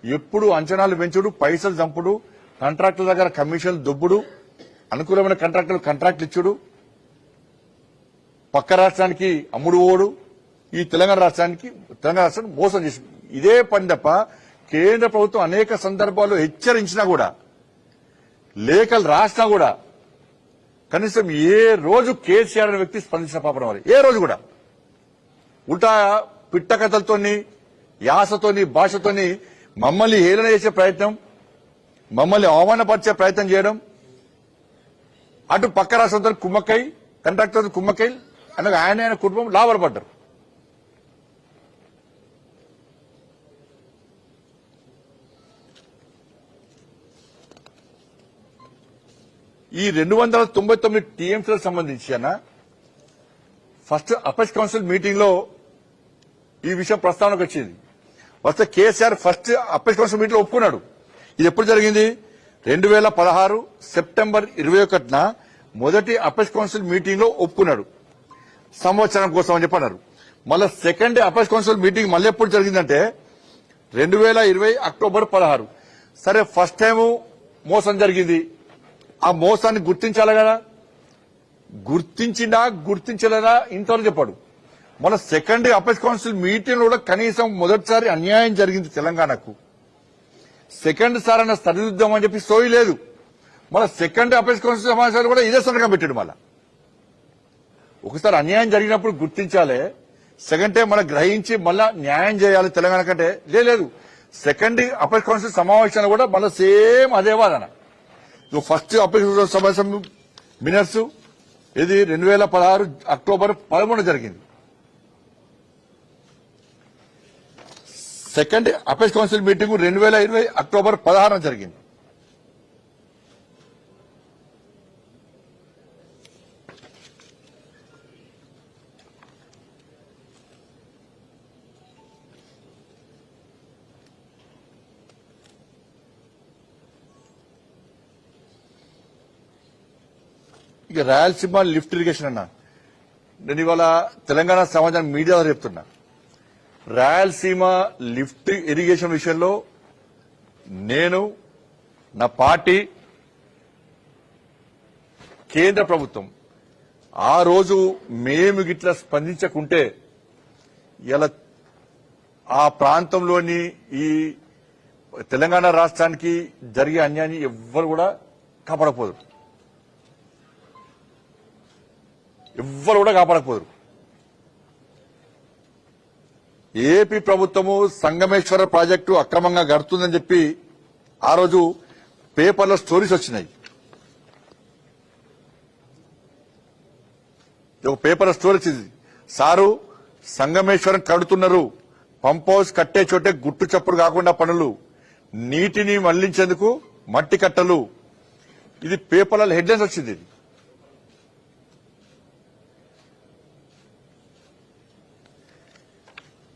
ఎప్పుడు అంచనాలు పెంచుడు, పైసలు చంపుడు, కాంట్రాక్టుల దగ్గర కమిషన్లు దొబ్బుడు, అనుకూలమైన కాంట్రాక్టులు ఇచ్చుడు, పక్క రాష్ట్రానికి అమ్ముడు ఓడు, ఈ తెలంగాణ రాష్ట్రాన్ని మోసం చేసి ఇదే పని తప్ప కేంద్ర ప్రభుత్వం అనేక సందర్భాల్లో హెచ్చరించినా కూడా లేఖలు రాసినా కూడా కనీసం ఏ రోజు కేసీఆర్ అనే వ్యక్తి స్పందించిన పాపం వారి ఏ రోజు కూడా ఉల్టా పిట్ట కథలతోని యాసతోని భాషతోని మమ్మల్ని హేళన చేసే ప్రయత్నం, మమ్మల్ని అవమానపరిచే ప్రయత్నం చేయడం, అటు పక్క రాష్ట్రంతో కుమ్మక్కై కాంట్రాక్టర్ కుమ్మక్కై అనగా ఆయన కుటుంబం లాభాలు పడ్డారు. ఈ 299 టీఎంసీలకు సంబంధించి ఫస్ట్ అపెక్స్ కౌన్సిల్ మీటింగ్ లో ఈ విషయం ప్రస్తావనకు వచ్చింది. వస్తే KCR first apex council meeting లో ఒప్పుకున్నాడు. ఇది ఎప్పుడు జరిగింది? 2016 సెప్టెంబర్ 21న మొదటి అపెక్స్ కౌన్సిల్ మీటింగ్ లో ఒప్పుకున్నాడు, సంవత్సరం కోసం అని చెప్పన్నారు. మళ్ళీ సెకండ్ అపెక్స్ కౌన్సిల్ మీటింగ్ మళ్ళీ ఎప్పుడు జరిగిందంటే 2020 అక్టోబర్ 16. సరే ఫస్ట్ టైం మోసం జరిగింది. ఆ మోసాన్ని గుర్తించాలి కదా, గుర్తించినా గుర్తించలేదా ఇంతవరకు చెప్పాడు. మన సెకండ్ అపెక్స్ కౌన్సిల్ మీటింగ్ కూడా కనీసం మొదటిసారి అన్యాయం జరిగింది తెలంగాణకు, సెకండ్ సార్ అన్న సరిదిద్దాం అని చెప్పి సోయి లేదు. మన సెకండ్ అపెక్స్ కౌన్సిల్ సమావేశాలు కూడా ఇదే సంతకం పెట్టాడు. మళ్ళా ఒకసారి అన్యాయం జరిగినప్పుడు గుర్తించాలి, సెకండ్ టైం మనం గ్రహించి మళ్ళా న్యాయం చేయాలి తెలంగాణ కంటే లేదు. సెకండ్ అపెక్స్ కౌన్సిల్ సమావేశాలు కూడా మళ్ళీ సేమ్ అదే వాదన. ఫస్ట్ అపెక్స్ సమావేశం మినిట్స్ ఇది 2016 అక్టోబర్ 13 జరిగింది. Second apex council meeting 2020 October 16 జరిగింది. ఇక రాయలసీమ లిఫ్ట్ ఇరిగేషన్ అన్నా, నేను ఇవాళ తెలంగాణ సమాజాన్ని మీడియా ద్వారా చెప్తున్నా, రాయలసీమ లిఫ్ట్ ఇరిగేషన్ విషయంలో నేను, నా పార్టీ, కేంద్ర ప్రభుత్వం ఆ రోజు మేము గిట్లా స్పందించకుంటే ఇలా ఆ ప్రాంతంలోని ఈ తెలంగాణ రాష్ట్రానికి జరిగే అన్యాయాన్ని ఎవ్వరు కూడా కాపాడకపోదు, ఎవ్వరు కూడా కాపాడకపోదు. ఏపీ ప్రభుత్వము సంగమేశ్వర ప్రాజెక్టు అక్రమంగా గడుతుందని చెప్పి ఆ రోజు పేపర్లో స్టోరీస్ వచ్చినాయి. ఒక పేపర్లో స్టోరీ వచ్చింది, సారు సంగమేశ్వరం కడుతున్నారు, పంప్ హౌస్ కట్టే చోటే గుట్టు చప్పుడు కాకుండా పనులు, నీటిని మళ్లించేందుకు మట్టి కట్టలు. ఇది పేపర్లలో హెడ్లైన్స్ వచ్చింది.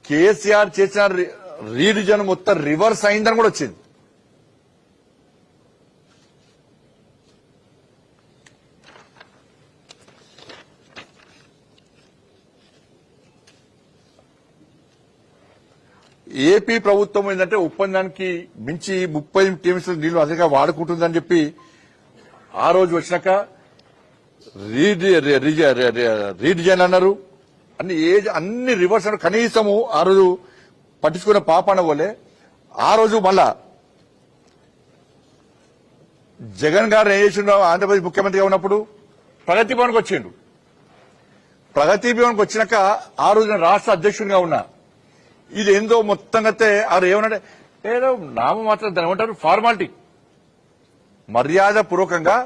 కేసీఆర్ చేసిన రీడిజన్ మొత్తం రివర్స్ అయిందని కూడా వచ్చింది. ఏపీ ప్రభుత్వం ఏంటంటే ఒప్పందానికి మించి 30 టీమ్స్ నీళ్లు అధికంగా వాడుకుంటుందని చెప్పి ఆ రోజు వచ్చినాక రీడిజన్ అన్నారు, అన్ని రివర్స్ అన్నారు. కనీసము ఆ రోజు పట్టించుకున్న పాపాన పోలే. ఆ రోజు మళ్ళా జగన్ గారు ఏం చేసిండో, ఆంధ్రప్రదేశ్ ముఖ్యమంత్రిగా ఉన్నప్పుడు ప్రగతి భవన్కి వచ్చిండు. ప్రగతి భవన్కి వచ్చినాక ఆ రోజు నేను రాష్ట్ర అధ్యక్షుడిగా ఉన్నా. ఇది ఏందో మొత్తంగా ఆరు ఏమన్నాడే, ఏదో నామమాత్రం దాని ఏమంటారు ఫార్మాలిటీ, మర్యాద పూర్వకంగా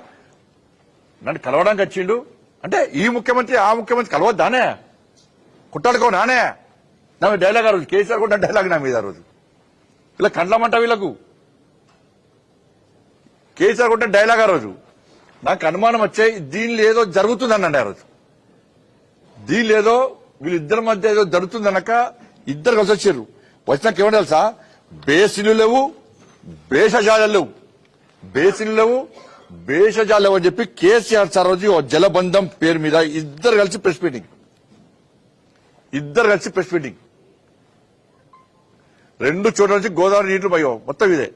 నన్ను కలవడానికి వచ్చిండు అంటే ఈ ముఖ్యమంత్రి ఆ ముఖ్యమంత్రి కలవద్దానే, కుట్టాడుకో నానే నా డైలాగ్. ఆ రోజు కేసీఆర్ కూడా డైలాగ్ నా మీద ఆ రోజు. ఇలా కండ్లమంట వీళ్ళకు, కేసీఆర్ కూడా డైలాగ్ ఆ రోజు. నాకు అనుమానం వచ్చాయి, దీనిలో ఏదో జరుగుతుందనండి ఆ రోజు. దీనిలో ఏదో వీళ్ళిద్దరి మధ్య ఏదో జరుగుతుందనక ఇద్దరు కలిసి వచ్చారు. వచ్చినాక ఏమంటే తెలుసా, బేసిన్లు లేవు, భేషజాలు లేవు, బేసిన్లు లేవు, భేషజాలు లేవు అని చెప్పి కేసీఆర్ సార్ రోజు జలబంధం పేరు మీద ఇద్దరు కలిసి ప్రెస్ మీటింగ్, రెండు చోట్ల నుంచి గోదావరి నీళ్లు పోయావు మొత్తం ఇదే.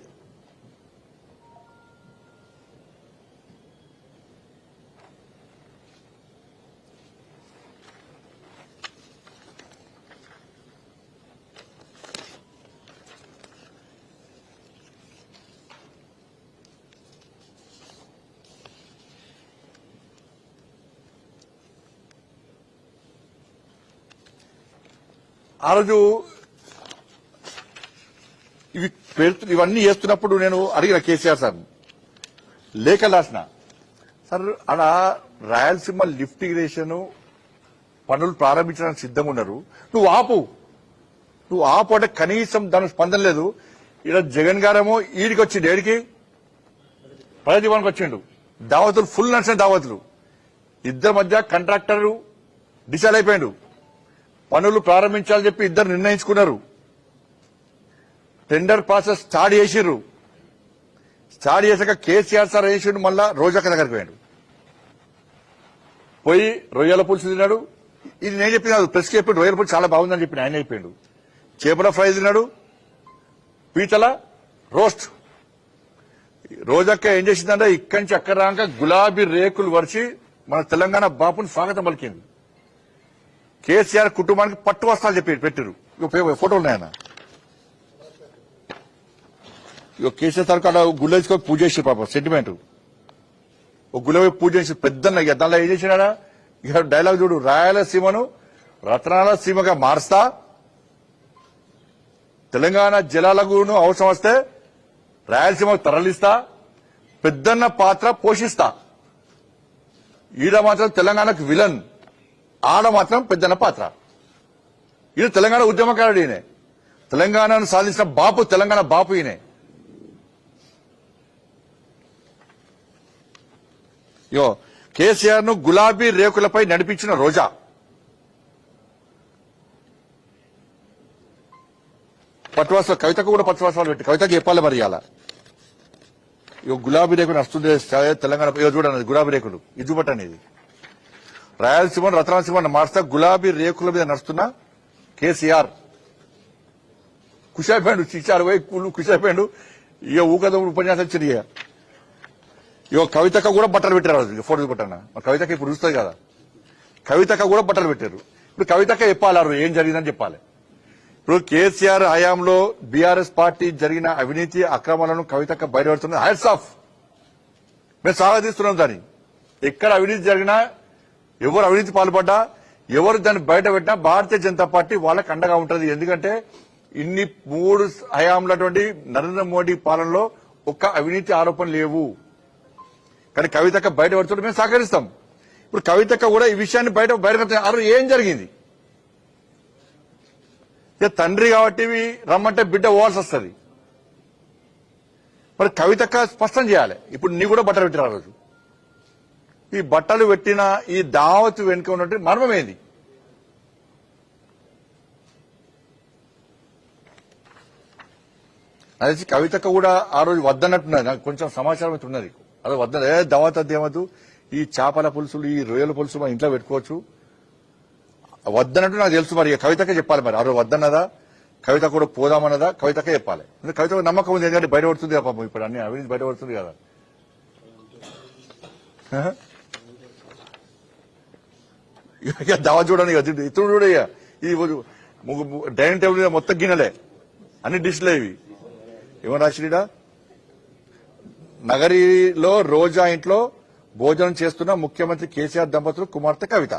ఆ రోజు ఇవన్నీ చేస్తున్నప్పుడు నేను అడిగిన కేసీఆర్ సార్ లేఖ రాసిన, సార్ అక్కడ రాయలసీమ లిఫ్ట్ ఇరిగేషన్ పనులు ప్రారంభించడానికి సిద్ధంగా ఉన్నారు, నువ్వు ఆపు అంటే కనీసం దాని స్పందన లేదు. ఇలా జగన్ గారేమో ఈడికి వచ్చిండు, ఏడికి ప్రగతి భవన్కి వచ్చిండు, దావతులు ఫుల్ నడిచిన దావతులు. ఇద్దరి మధ్య కాంట్రాక్టర్ డిసైడ్ అయిపోయాడు, పనులు ప్రారంభించాలని చెప్పి ఇద్దరు నిర్ణయించుకున్నారు. టెండర్ ప్రాసెస్ స్టార్ట్ చేసిర్రు. స్టార్ట్ చేశాక కేసీఆర్ సార్ వేసిండు, మళ్ళా రోజక్క దగ్గరికి పోయాడు, పోయి రొయ్యల పులుసు తిన్నాడు. ఇది నేను చెప్పిన ప్రెస్కి చెప్పి రొయ్యల పులుసు చాలా బాగుందని చెప్పి ఆయన అయిపోయాడు. చేపల ఫ్రై తిన్నాడు, పీతల రోస్ట్, రోజక్క ఏం చేసిందంటే ఇక్కడి నుంచి అక్కడ రాక గులాబీ రేకులు వరిచి మన తెలంగాణ బాపుని స్వాగతం పలికింది. కేసీఆర్ కుటుంబానికి పట్టు వస్త్రాలు చెప్పి పెట్టారు. ఫోటోలు ఉన్నాయన్న. ఇక కేసీఆర్ తరకు అలా గుళ్ళేసుకొని పూజ చేసి పాపం సెంటిమెంట్ ఒక గులాబీ పూజ చేసి పెద్దన్న. ఇక దానిలో ఏం చేసినాడా ఇక డైలాగ్ చూడు, రాయలసీమను రత్నాల సీమగా మారుస్తా, తెలంగాణ జలాలకు అవసరం వస్తే రాయలసీమకు తరలిస్తా, పెద్దన్న పాత్ర పోషిస్తా. ఈడ మాత్రం తెలంగాణకు విలన్, ఆడ మాత్రం పెద్దన్న పాత్ర. ఈయన తెలంగాణ ఉద్యమకారుడు, ఈయనే తెలంగాణను సాధించిన బాపు, తెలంగాణ బాపు ఈయనే. యో కేసీఆర్ ను గులాబీ రేకులపై నడిపించిన రోజా. పట్టువాసాలు కవితకు కూడా పట్టువాసాలు పెట్టి కవితకు చెప్పాలి మరి అలా. ఇక గులాబీ రేకులు వస్తుంది తెలంగాణ. చూడండి గులాబీ రేకులు ఇది చూపట్టండి. ఇది రాయలసీమను రతనాసీమను మార్స్తా గులాబీ రేకుల మీద నడుస్తున్న కేసీఆర్ ఖుషైపోయాడు. చిచ్చారు పోయి ఖుషైపోయాడు. ఇక ఊకద ఉపన్యాసం వచ్చింది. ఇక కవితక కూడా బట్టలు పెట్టారు. ఫోటో చూపట్టన్న. కవితక ఇప్పుడు చూస్తుంది కదా, కవితక కూడా బట్టలు పెట్టారు. ఇప్పుడు కవితక చెప్పాలి ఏం జరిగిందని చెప్పాలి. ఇప్పుడు కేసీఆర్ హయాంలో బీఆర్ఎస్ పార్టీ జరిగిన అవినీతి అక్రమాలను కవితక బయటపడుతున్నది. హ్యాట్స్ ఆఫ్, మేము స్వాగతిస్తున్నాం దాన్ని. ఎక్కడ అవినీతి జరిగినా, ఎవరు అవినీతి పాల్పడ్డా, ఎవరు దాన్ని బయట పెట్టినా భారతీయ జనతా పార్టీ వాళ్ళకి అండగా ఉంటుంది. ఎందుకంటే ఇన్ని 3 హయాంలటువంటి నరేంద్ర మోడీ పాలనలో ఒక్క అవినీతి ఆరోపణ లేవు. కానీ కవితక్క బయటపడుతుంటే మేము సహకరిస్తాం. ఇప్పుడు కవితక్క కూడా ఈ విషయాన్ని బయటకు ఏం జరిగింది. తండ్రి కాబట్టి రమ్మంటే బిడ్డ పోవాల్సి వస్తుంది. మరి కవితక్క స్పష్టం చేయాలి. ఇప్పుడు నీ కూడా బట్టలు పెట్టిన రోజు ఈ బట్టలు పెట్టిన ఈ దావత్ వెనుక ఉన్నట్టు మర్మమేంది? అదే కవితక్క కూడా ఆ రోజు వద్దన్నట్టున్నది. నాకు కొంచెం సమాచారం అయితే ఉన్నది. అదే వద్ద దావత్ అదేమద్దు, ఈ చేపల పులుసులు ఈ రొయ్యల పులుసు మా ఇంట్లో పెట్టుకోవచ్చు వద్దన్నట్టు నాకు తెలుసు. మరి కవితక్క చెప్పాలి. మరి ఆ రోజు వద్దన్నదా, కవిత కూడా పోదామన్నదా, కవితక్క చెప్పాలి. కవిత నమ్మకం ఉంది. ఎందుకంటే బయటపడుతుంది కదా పాపం, ఇప్పుడు అన్ని అవినీతి బయటపడుతుంది కదా. దావత్ చూడండి, ఇతరుడు కూడా ఇది డైనింగ్ టేబుల్ మీద మొత్తం గిన్నెలే, అన్ని డిష్లే ఇవి. ఏమో రాసిడా, నగరిలో రోజా ఇంట్లో భోజనం చేస్తున్న ముఖ్యమంత్రి కేసీఆర్ దంపతులు కుమార్తె కవిత.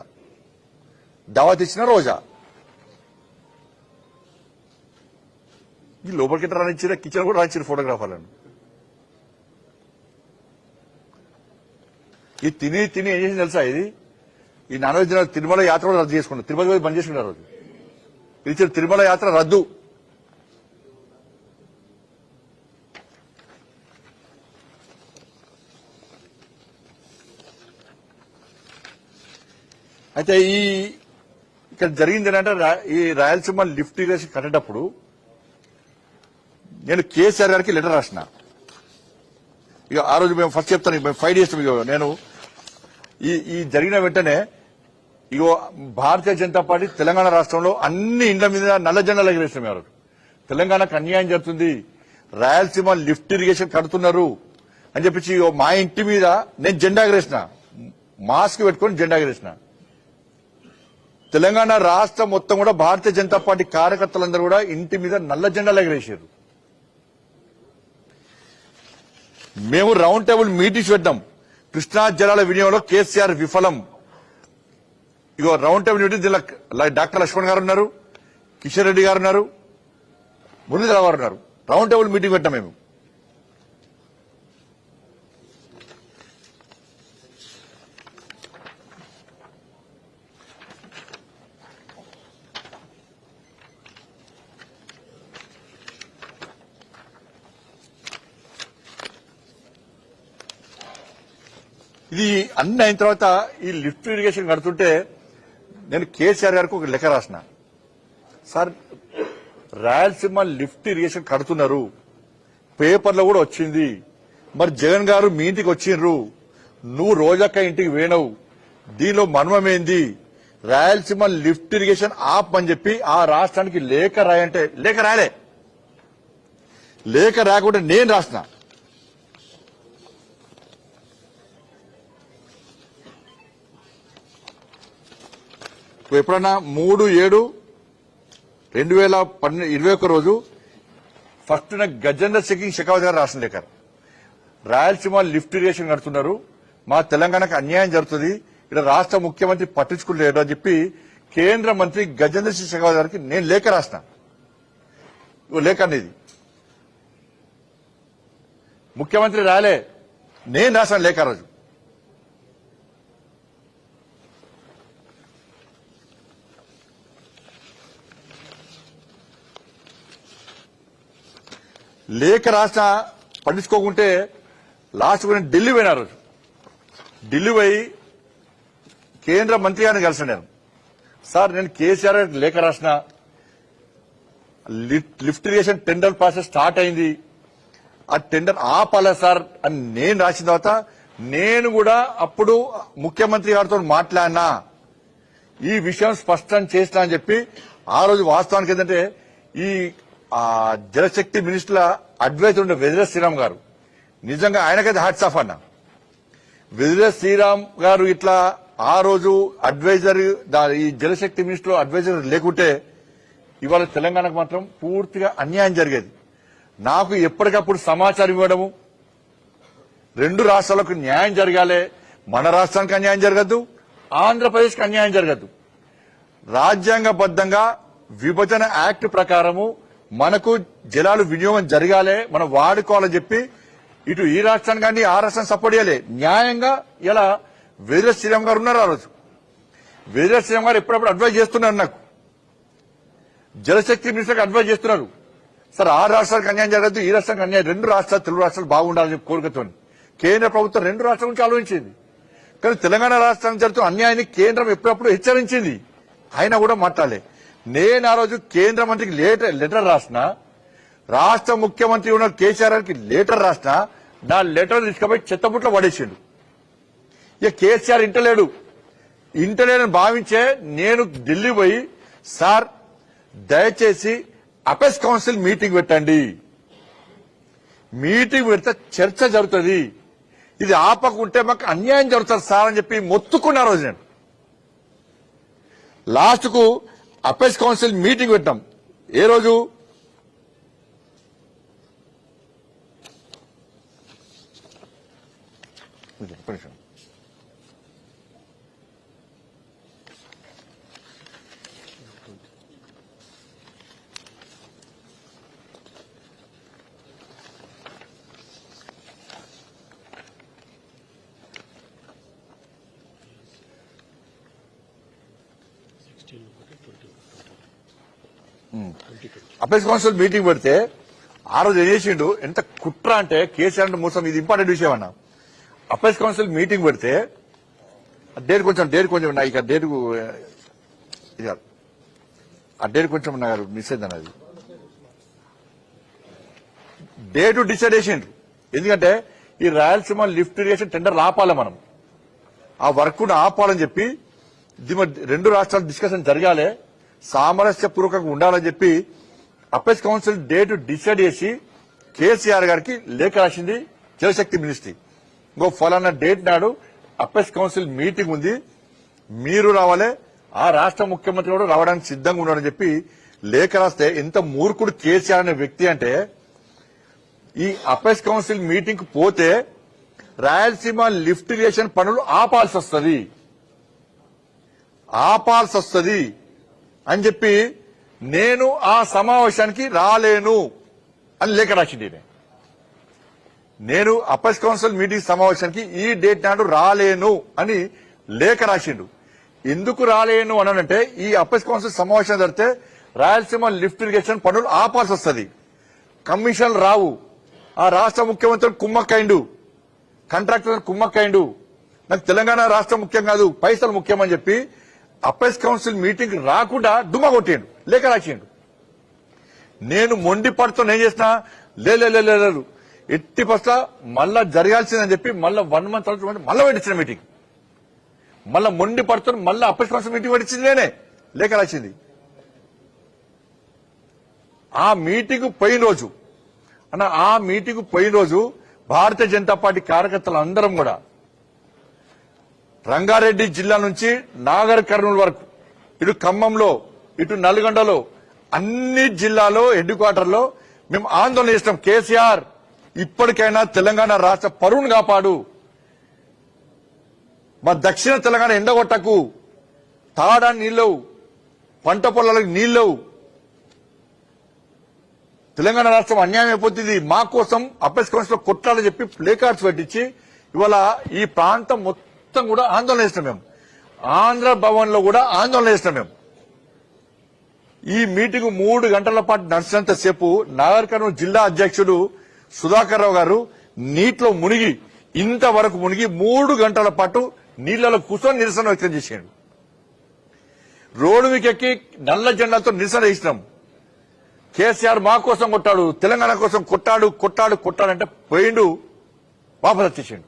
దావత్ ఇచ్చిన రోజా. ఈ లోపలికి రానిచ్చిన కిచెన్ కూడా రానిచ్చిన ఫోటోగ్రాఫర్లను. ఈ తిని ఏం చేసింది తెలుసా? ఈ నాన్ వెజ్ తిరుమల యాత్ర కూడా రద్దు చేసుకున్నారు. తిరుపతి బంద్ చేసుకున్నారు. రోజు ఇచ్చిన తిరుమల యాత్ర రద్దు. అయితే ఇక్కడ జరిగింది ఏంటంటే, ఈ రాయలసీమ లిఫ్ట్ ఇరిగేషన్ కట్టేటప్పుడు నేను కేసీఆర్ గారికి లెటర్ రాసిన. ఇక ఆ రోజు మేము ఫస్ట్ చెప్తాను, మేము 5 days నేను ఈ జరిగిన వెంటనే ఇగో భారతీయ జనతా పార్టీ తెలంగాణ రాష్ట్రంలో అన్ని ఇండ్ల మీద నల్ల జెండాలు ఎగరేసినాం. ఎవరు తెలంగాణకు అన్యాయం జరుగుతుంది, రాయలసీమ లిఫ్ట్ ఇరిగేషన్ కడుతున్నారు అని చెప్పి మా ఇంటి మీద నేను జెండా ఎగరేసిన, మాస్క్ పెట్టుకుని జెండా ఎగరేసిన. తెలంగాణ రాష్ట్రం మొత్తం కూడా భారతీయ జనతా పార్టీ కార్యకర్తలందరూ కూడా ఇంటి మీద నల్ల జెండాలు ఎగరేసారు. మేము రౌండ్ టేబుల్ మీటింగ్స్ పెట్టాం. కృష్ణా జలాల వినియోగంలో కేసీఆర్ విఫలం. ఇగో రౌండ్ టేబుల్ మీటింగ్ దీనిలో డాక్టర్ లక్ష్మణ్ గారు ఉన్నారు, కిషన్ రెడ్డి గారు ఉన్నారు, మురళీధర్ గారు ఉన్నారు. రౌండ్ టేబుల్ మీటింగ్ పెట్టాం మేము. ఇది అన్ని అయిన తర్వాత ఈ లిఫ్ట్ ఇరిగేషన్ కడుతుంటే నేను కేసీఆర్ గారికి ఒక లెక్క రాసిన. సార్, రాయలసీమ లిఫ్ట్ ఇరిగేషన్ కడుతున్నారు, పేపర్లో కూడా వచ్చింది. మరి జగన్ గారు మీ ఇంటికి వచ్చిండ్రు, నువ్వు రోజక్క ఇంటికి వేణవు, దీనిలో మర్మమేంది? రాయలసీమ లిఫ్ట్ ఇరిగేషన్ ఆప్ అని చెప్పి ఆ రాష్ట్రానికి లేఖ రాయంటే లేఖ రాయలే. లేఖ రాకుంటే నేను రాసిన. ఎప్పుడన్నా 3/7/2021 రోజు ఫస్ట్ గజేందర్ సింగ్ షెకావత్ గారు రాసిన లేఖ, రాయలసీమ లిఫ్ట్ ఇరిగేషన్ కడుతున్నారు, మా తెలంగాణకు అన్యాయం జరుగుతుంది, ఇక్కడ రాష్ట్ర ముఖ్యమంత్రి పట్టించుకోలేరు అని చెప్పి కేంద్ర మంత్రి గజేందర్ సింగ్ షెకావత్ గారికి నేను లేఖ రాసిన. లేఖ అనేది ముఖ్యమంత్రి రాలే, నేను రాసిన లేఖ రోజు. లేఖ రాసిన పట్టించుకోకుంటే లాస్ట్ ఢిల్లీ పోయిన రోజు. ఢిల్లీ పోయి కేంద్ర మంత్రి గారిని కలిసాను నేను. సార్, నేను కేసీఆర్ లేఖ రాసిన, lift irrigation tender process start అయింది, ఆ టెండర్ ఆపాలా సార్ అని నేను రాసిన తర్వాత నేను కూడా అప్పుడు ముఖ్యమంత్రి గారితో మాట్లాడినా, ఈ విషయం స్పష్టం చేసినా అని చెప్పి ఆ రోజు వాస్తవానికి ఏంటంటే ఈ జలశక్తి మినిస్టర్ల అడ్వైజర్ ఉండే వెదిరే శ్రీరామ్ గారు, నిజంగా ఆయనకైతే హ్యాట్స్ ఆఫ్ అన్న. వెదిరే శ్రీరామ్ గారు ఇట్లా ఆ రోజు అడ్వైజర్, ఈ జలశక్తి మినిస్టర్ అడ్వైజర్ లేకుంటే ఇవాళ తెలంగాణకు మాత్రం పూర్తిగా అన్యాయం జరిగేది. నాకు ఎప్పటికప్పుడు సమాచారం ఇవ్వడము, రెండు రాష్ట్రాలకు న్యాయం జరగాలి, మన రాష్ట్రానికి అన్యాయం జరగద్దు, ఆంధ్రప్రదేశ్కి అన్యాయం జరగద్దు. రాజ్యాంగబద్దంగా విభజన యాక్ట్ ప్రకారము మనకు జలాలు వినియోగం జరగాలి, మనం వాడుకోవాలని చెప్పి ఇటు ఈ రాష్ట్రానికి కానీ ఆ రాష్ట్రాన్ని సపోర్ట్ చేయాలి. న్యాయంగా ఇలా వెదిరే శ్రీరామ్ గారు ఉన్నారు. ఆ రోజు వెదిరే శ్రీరామ్ గారు ఎప్పుడప్పుడు అడ్వైజ్ చేస్తున్నారు, నాకు జలశక్తి మినిస్టర్కి అడ్వైజ్ చేస్తున్నారు. సార్, ఆ రాష్ట్రాలకు అన్యాయం జరగద్దు, ఈ రాష్ట్రానికి అన్యాయం, రెండు రాష్ట్రాలు తెలుగు రాష్ట్రాలు బాగుండాలని చెప్పి కోరికతో కేంద్ర ప్రభుత్వం రెండు రాష్ట్రాల గురించి ఆలోచించింది. కానీ తెలంగాణ రాష్ట్రానికి జరుగుతున్న అన్యాయాన్ని కేంద్రం ఎప్పుడప్పుడు హెచ్చరించింది, అయినా కూడా మాట్లాడలే. నేను ఆ రోజు కేంద్ర మంత్రికి లెటర్ రాసిన, రాష్ట్ర ముఖ్యమంత్రి ఉన్న కేసీఆర్ కి లెటర్ రాసిన, నా లెటర్ తీసుకుపోయి చెత్తబుట్లో పడేసిండు. ఇక కేసీఆర్ ఇంటలేడని భావించే నేను ఢిల్లీ పోయి, సార్ దయచేసి అపెక్స్ కౌన్సిల్ మీటింగ్ పెట్టండి, మీటింగ్ పెడితే చర్చ జరుగుతుంది, ఇది ఆపకుంటే మాకు అన్యాయం జరుగుతుంది సార్ అని చెప్పి మొత్తుకున్న రోజు నేను. లాస్ట్ కు అపెక్స్ కౌన్సిల్ మీటింగ్ పెట్టాం. ఏ రోజు? అపెక్స్ కౌన్సిల్ మీటింగ్ పెడితే ఆ రోజు ఏం చేసిండు, ఎంత కుట్ర అంటే కేసీఆర్ అంటే మోసం. ఇది ఇంపార్టెంట్ విషయం అన్న. అపెక్స్ కౌన్సిల్ మీటింగ్ పెడితే డేట్ కొంచెం నా ఇక డేట్ ఆ డేట్ కొంచెం నాకు మిస్ అయింది అన్నది. డేట్ డిసైడ్ చేసిండు. ఎందుకంటే ఈ రాయలసీమ లిఫ్ట్ ఇరిగేషన్ టెండర్ ఆపాలి, మనం ఆ వర్క్ ఆపాలని చెప్పి రెండు రాష్ట్రాల డిస్కషన్ జరగాలి, సామరస్యపూర్వకంగా ఉండాలని చెప్పి అపెక్స్ కౌన్సిల్ డేట్ డిసైడ్ చేసి కేసీఆర్ గారికి లేఖ రాసింది జలశక్తి మినిస్ట్రీ. ఇంకో ఫలానా డేట్ నాడు అపెక్స్ కౌన్సిల్ మీటింగ్ ఉంది, మీరు రావాలి, ఆ రాష్ట్ర ముఖ్యమంత్రి కూడా రావడానికి సిద్ధంగా ఉన్నాడని చెప్పి లేఖ రాస్తే ఎంత మూర్ఖుడు కేసీఆర్ అనే వ్యక్తి అంటే, ఈ అపెక్స్ కౌన్సిల్ మీటింగ్ కు పోతే రాయలసీమ లిఫ్ట్ ఇరిగేషన్ పనులు ఆపాల్సి వస్తుంది అని చెప్పి నేను ఆ సమావేశానికి రాలేను అని లేఖ రాసింది. నేను అపెక్స్ కౌన్సిల్ మీటింగ్ సమావేశానికి ఈ డేట్ నాడు రాలేను అని లేఖ రాసిండు. ఎందుకు రాలేను అనంటే, ఈ అపెక్స్ కౌన్సిల్ సమావేశం జరిగితే రాయలసీమ లిఫ్ట్ ఇరిగేషన్ పనులు ఆపాల్సి వస్తుంది, కమిషన్లు రావు, ఆ రాష్ట్ర ముఖ్యమంత్రి కుమ్మక్కైండు, కాంట్రాక్టర్ కుమ్మక్కైండు, నాకు తెలంగాణ రాష్ట్రం ముఖ్యం కాదు, పైసలు ముఖ్యమని చెప్పి అపెక్స్ కౌన్సిల్ మీటింగ్ రాకుండా డుమ్మా కొట్టిండు, లేఖ రాసిండు. నేను మొండి పడుతూ ఏం చేసినా, లేదు ఎట్టి పస్త మళ్ళా జరగాల్సిందని చెప్పి మళ్ళీ 1 month తర్వాత మళ్ళీ పెట్టించిన మీటింగ్, మళ్ళీ మొండి పడుతూ మళ్ళీ అపెక్స్ కౌన్సిల్ మీటింగ్ పెట్టించింది, నేనే లేఖ రాసింది. ఆ మీటింగ్ పోయిన రోజు భారతీయ జనతా పార్టీ కార్యకర్తలు అందరం కూడా రంగారెడ్డి జిల్లా నుంచి నాగర్ కర్నూలు వరకు ఇటు ఖమ్మంలో, ఇటు నల్గొండలో, అన్ని జిల్లాలో హెడ్ క్వార్టర్లో మేము ఆందోళన చేస్తాం. కేసీఆర్ ఇప్పటికైనా తెలంగాణ రాష్ట్ర పరువును కాపాడు, మా దక్షిణ తెలంగాణ ఎండగొట్టకు, తాగడానికి నీళ్ళవు, పంట పొలాలకు నీళ్ళవు, తెలంగాణ రాష్ట్రం అన్యాయం అయిపోతుంది, మా కోసం అప్రెస్ కౌన్సిల్ లో కొట్లాడని చెప్పి ప్లే కార్డ్స్ పెట్టించి ఇవాళ ఈ ప్రాంతం మొత్తం కూడా ఆందోళన చేస్తున్నాం. మేము ఆంధ్ర భవన్ లో కూడా ఆందోళన చేస్తున్నాం. మేము ఈ మీటింగ్ 3 గంటల పాటు నడిచినంతసేపు నాగర్ కర్నూలు జిల్లా అధ్యక్షుడు సుధాకర్ రావు గారు నీటిలో మునిగి, ఇంతవరకు మునిగి 3 గంటల పాటు నీళ్లలో కూర్చొని నిరసన వ్యక్తం చేశాడు. రోడ్డు మీకెక్కి నల్ల జెండాలతో నిరసన చేసినాం. కేసీఆర్ మా కోసం కొట్టాడు, తెలంగాణ కోసం కొట్టాడంటే పోయిండు, వాపసు వచ్చేసిండు.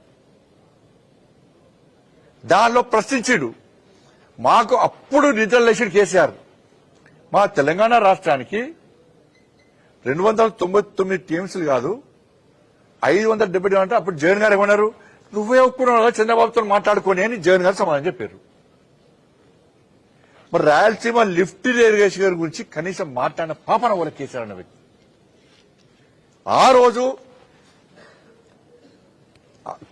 దానిలో ప్రశ్నించాడు. మాకు అప్పుడు నిద్ర లేచాడు కేసీఆర్. మా తెలంగాణ రాష్ట్రానికి 299 టీఎంసీలు కాదు 570 అంటే అప్పుడు జగన్ గారు ఏమన్నారు, నువ్వే ఒప్పుకున్నావు చంద్రబాబుతో మాట్లాడుకోని అని జగన్ గారు సమాధానం చెప్పారు. మరి రాయలసీమ లిఫ్ట్ ఇరిగేషన్ గారి గురించి కనీసం మాట్లాడిన పాపన వాళ్ళ కేసీఆర్ అన్న వ్యక్తి. ఆ రోజు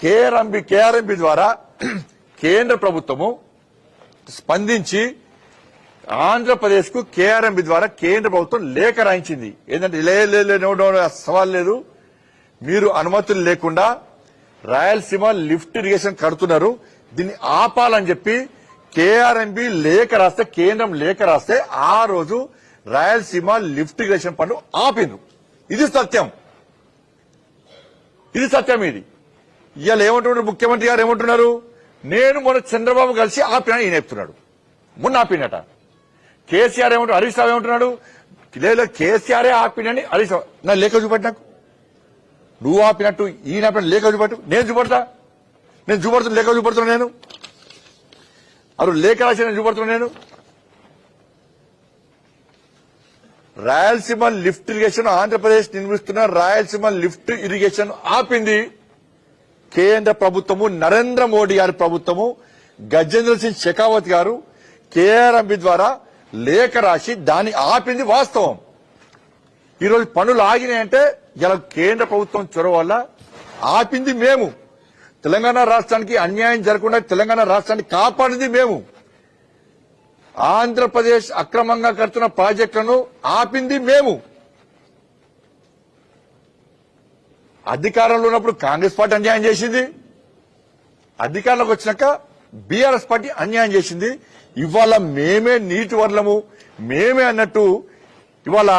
కేఆర్ఎంబి ద్వారా కేంద్ర ప్రభుత్వము స్పందించి ఆంధ్రప్రదేశ్ కు కేఆర్ఎంబి ద్వారా కేంద్ర ప్రభుత్వం లేఖ రాయించింది. ఏంటంటే సవాల్ లేదు, మీరు అనుమతులు లేకుండా రాయలసీమ లిఫ్ట్ ఇరిగేషన్ కడుతున్నారు, దీన్ని ఆపాలని చెప్పి కేఆర్ఎంబి లేఖ రాస్తే, కేంద్రం లేఖ రాస్తే ఆ రోజు రాయలసీమ లిఫ్ట్ ఇరిగేషన్ పనులు ఆపిండ్రు. ఇది సత్యం, ఇది సత్యం. ఇది ఇవాళ ఏమంటున్నారు ముఖ్యమంత్రి గారు, ఏమంటున్నారు, నేను మొన్న చంద్రబాబు కలిసి ఆపినా ఈయన చెప్తున్నాడు, మొన్న ఆపినట. కేసీఆర్ ఏమంటారు, హరీష్ రావు ఏమంటున్నాడు, లేదు కేసీఆరే ఆపినని హరీష్ రావు. నా లేఖ చూపెట్టి, నాకు నువ్వు ఆపినట్టు ఈయన ఆపినట్టు లేఖ చూపెట్టు, నేను చూపడతా, లేఖ చూపడుతున్నా, నేను అప్పుడు లేఖ రాసి నేను చూపడుతున్నా. నేను రాయలసీమ లిఫ్ట్ ఇరిగేషన్, ఆంధ్రప్రదేశ్ నిర్మిస్తున్న రాయలసీమ లిఫ్ట్ ఇరిగేషన్ ఆపింది కేంద్ర ప్రభుత్వము, నరేంద్ర మోడీ గారి ప్రభుత్వము. గజేంద్ర సింగ్ షెకావత్ గారు కేఆర్ఎంబి ద్వారా లేఖ రాసి దాన్ని ఆపింది వాస్తవం. ఈరోజు పనులు ఆగినాయంటే ఇలా కేంద్ర ప్రభుత్వం చొరవ వల్ల ఆపింది మేము. తెలంగాణ రాష్ట్రానికి అన్యాయం జరగకుండా తెలంగాణ రాష్ట్రాన్ని కాపాడింది మేము. ఆంధ్రప్రదేశ్ అక్రమంగా కడుతున్న ప్రాజెక్టులను ఆపింది మేము. అధికారంలో ఉన్నప్పుడు కాంగ్రెస్ పార్టీ అన్యాయం చేసింది, అధికారంలోకి వచ్చినాక బీఆర్ఎస్ పార్టీ అన్యాయం చేసింది. ఇవాళ మేమే నీటి వర్లము, మేమే అన్నట్టు ఇవాళ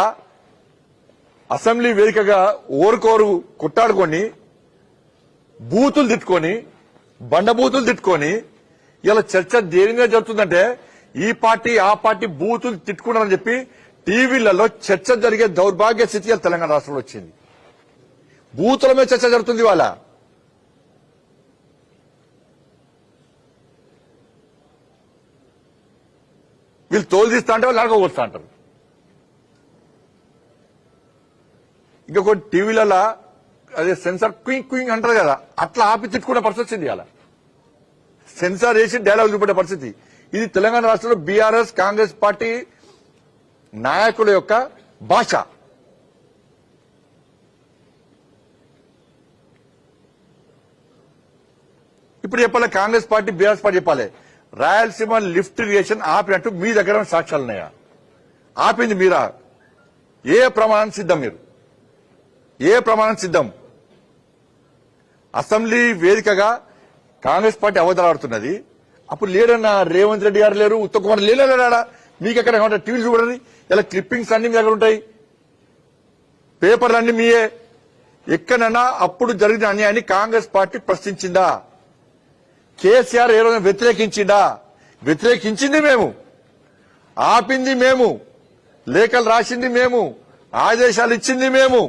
అసెంబ్లీ వేదికగా ఓరుకోరు కొట్టాడుకొని, బూతులు తిట్టుకొని, బండబూతులు తిట్టుకొని ఇలా చర్చ దేని మీద జరుగుతుందంటే ఈ పార్టీ ఆ పార్టీ బూతులు తిట్టుకున్నారని చెప్పి టీవీలలో చర్చ జరిగే దౌర్భాగ్య స్థితి తెలంగాణ రాష్ట్రంలో వచ్చింది. బూతుల మీద చర్చ జరుగుతుంది. ఇవాళ వీళ్ళు తోలు తీస్తా అంటే వాళ్ళు అడగకొస్తా అంటారు. ఇంకా కొన్ని టీవీలలో అదే సెన్సార్ క్వింగ్ క్వింగ్ అంటారు కదా, అట్లా ఆపి తిట్టుకునే పరిస్థితి వచ్చింది. అలా సెన్సార్ వేసి డైలాగ్ చూపెట్టే పరిస్థితి. ఇది తెలంగాణ రాష్ట్రంలో బీఆర్ఎస్ కాంగ్రెస్ పార్టీ నాయకుల యొక్క భాష. ఇప్పుడు చెప్పాలి కాంగ్రెస్ పార్టీ బీఆర్ఎస్ పార్టీ చెప్పాలి, రాయలసీమ లిఫ్ట్ ఇరిగేషన్ ఆపినట్టు మీ దగ్గర సాక్ష్యాలు ఉన్నాయా? ఆపింది మీరా? ఏ ప్రమాణం సిద్ధం? మీరు ఏ ప్రమాణం సిద్ధం? అసెంబ్లీ వేదికగా కాంగ్రెస్ పార్టీ అవతలాడుతున్నది. అప్పుడు లేరన్నా రేవంత్ రెడ్డి గారు లేరు, ఉత్తమ్ కుమార్ లేడా? మీకు ఎక్కడ ఏమంటారు? టీవీలు చూడండి, ఇలా క్లిప్పింగ్స్ అన్ని మీ దగ్గర ఉంటాయి, పేపర్లు అన్ని మీయే. ఎక్కడన్నా అప్పుడు జరిగిన అన్యాయాన్ని కాంగ్రెస్ పార్టీ ప్రశ్నించిందా? కేసీఆర్ ఏ రోజు వ్యతిరేకించిందా? వ్యతిరేకించింది మేము, ఆపింది మేము, లేఖలు రాసింది మేము, ఆదేశాలు ఇచ్చింది మేము,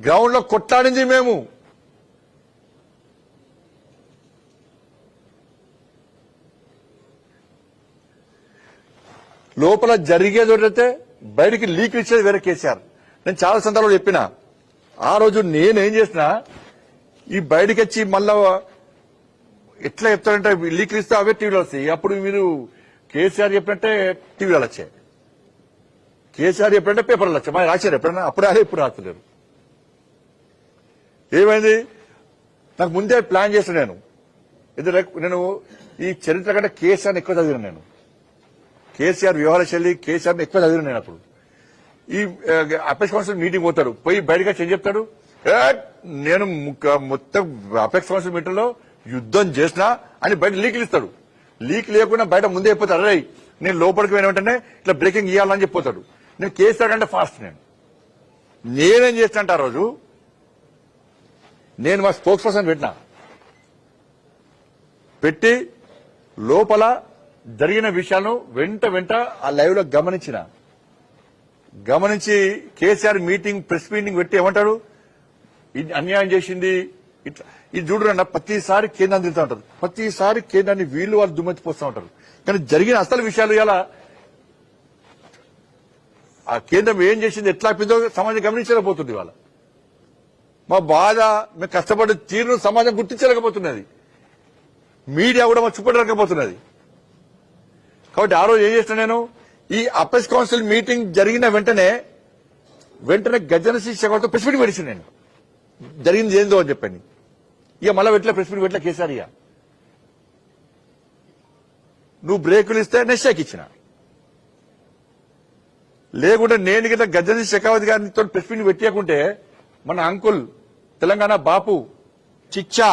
గ్రౌండ్ లో కొట్లాడింది మేము. లోపల జరిగేది ఒకటైతే బయటికి లీక్ ఇచ్చేది వేరే కేసీఆర్. నేను చాలా సందర్భాలు చెప్పిన, ఆ రోజు నేనేం చేసినా ఈ బయటికి వచ్చి మళ్ళా ఎట్లా చెప్తారంటే లీక్ ఇస్తే అవే టీవీలో వస్తాయి. అప్పుడు మీరు కేసీఆర్ చెప్పినట్టే టీవీలో వచ్చాయి, కేసీఆర్ చెప్పినట్టే పేపర్లు వచ్చాయి. మరి రాశారు ఎప్పుడన్నా? అప్పుడు రాలే, ఇప్పుడు రాస్తలేరు. ఏమైంది? నాకు ముందే ప్లాన్ చేసిన నేను ఈ చరిత్ర కంటే కేసీఆర్ని ఎక్కువ చదివిన, నేను కేసీఆర్ వ్యవహార శైలి, కేసీఆర్ని ఎక్కువ చదివిన. నేను అప్పుడు ఈ అపెక్స్ కౌన్సిల్ మీటింగ్ పోతాడు, పోయి బయటగా ఏం చెప్తాడు, నేను మొత్తం అపెక్స్ కౌన్సిల్ మీటింగ్ లో యుద్ధం చేసినా అని బయట లీకులు ఇస్తాడు. లీక్ లేకుండా బయట ముందే అయిపోతాడు, అరే నేను లోపలికి పోయిన వెంటనే ఇట్లా బ్రేకింగ్ ఇవ్వాలని చెప్పిపోతాడు. నేను కేసీఆర్ కంటే ఫాస్ట్. నేనేం చేస్తానంటే ఆ రోజు నేను మా స్పోక్స్ పర్సన్ పెట్టి లోపల జరిగిన విషయాలను వెంట ఆ లైవ్ లో గమనించి కేసీఆర్ మీటింగ్ ప్రెస్ మీటింగ్ పెట్టి ఏమంటాడు, ఇది అన్యాయం చేసింది ఇట్లా. ఇది చూడరన్న, ప్రతిసారి కేంద్రాన్ని తిరుగుతూ ఉంటారు, ప్రతిసారి కేంద్రాన్ని వాళ్ళు దుమ్మెత్తిపోస్తూ ఉంటారు. కానీ జరిగిన అసలు విషయాలు ఇలా ఆ కేంద్రం ఏం చేసింది, ఎట్లా ఆపిందో సమాజం గమనించలేకపోతుంది. ఇవాళ మా బాధ, మేము కష్టపడి తీరును సమాజం గుర్తించలేకపోతున్నది, మీడియా కూడా మాకు చూపడలేకపోతున్నది. కాబట్టి ఆ రోజు ఏం చేసిన నేను, ఈ అపెక్స్ కౌన్సిల్ మీటింగ్ జరిగిన వెంటనే గజన శిక్షతో ప్రెస్ మీటింగ్ పెట్టించిన నేను, జరిగింది ఏందో అని చెప్పండి. ఇక మళ్ళీ ప్రెస్ మీటింగ్ పెట్టలే కేసీఆర్. ఇక నువ్వు బ్రేకులు ఇస్తే నెక్స్ట్ ఇచ్చిన, లేకుంటే నేను గిట్లా గజన శెఖావత్ గారితో ప్రెస్ మీటింగ్ పెట్టకుంటే మన అంకుల్ తెలంగాణ బాపు చిచ్చా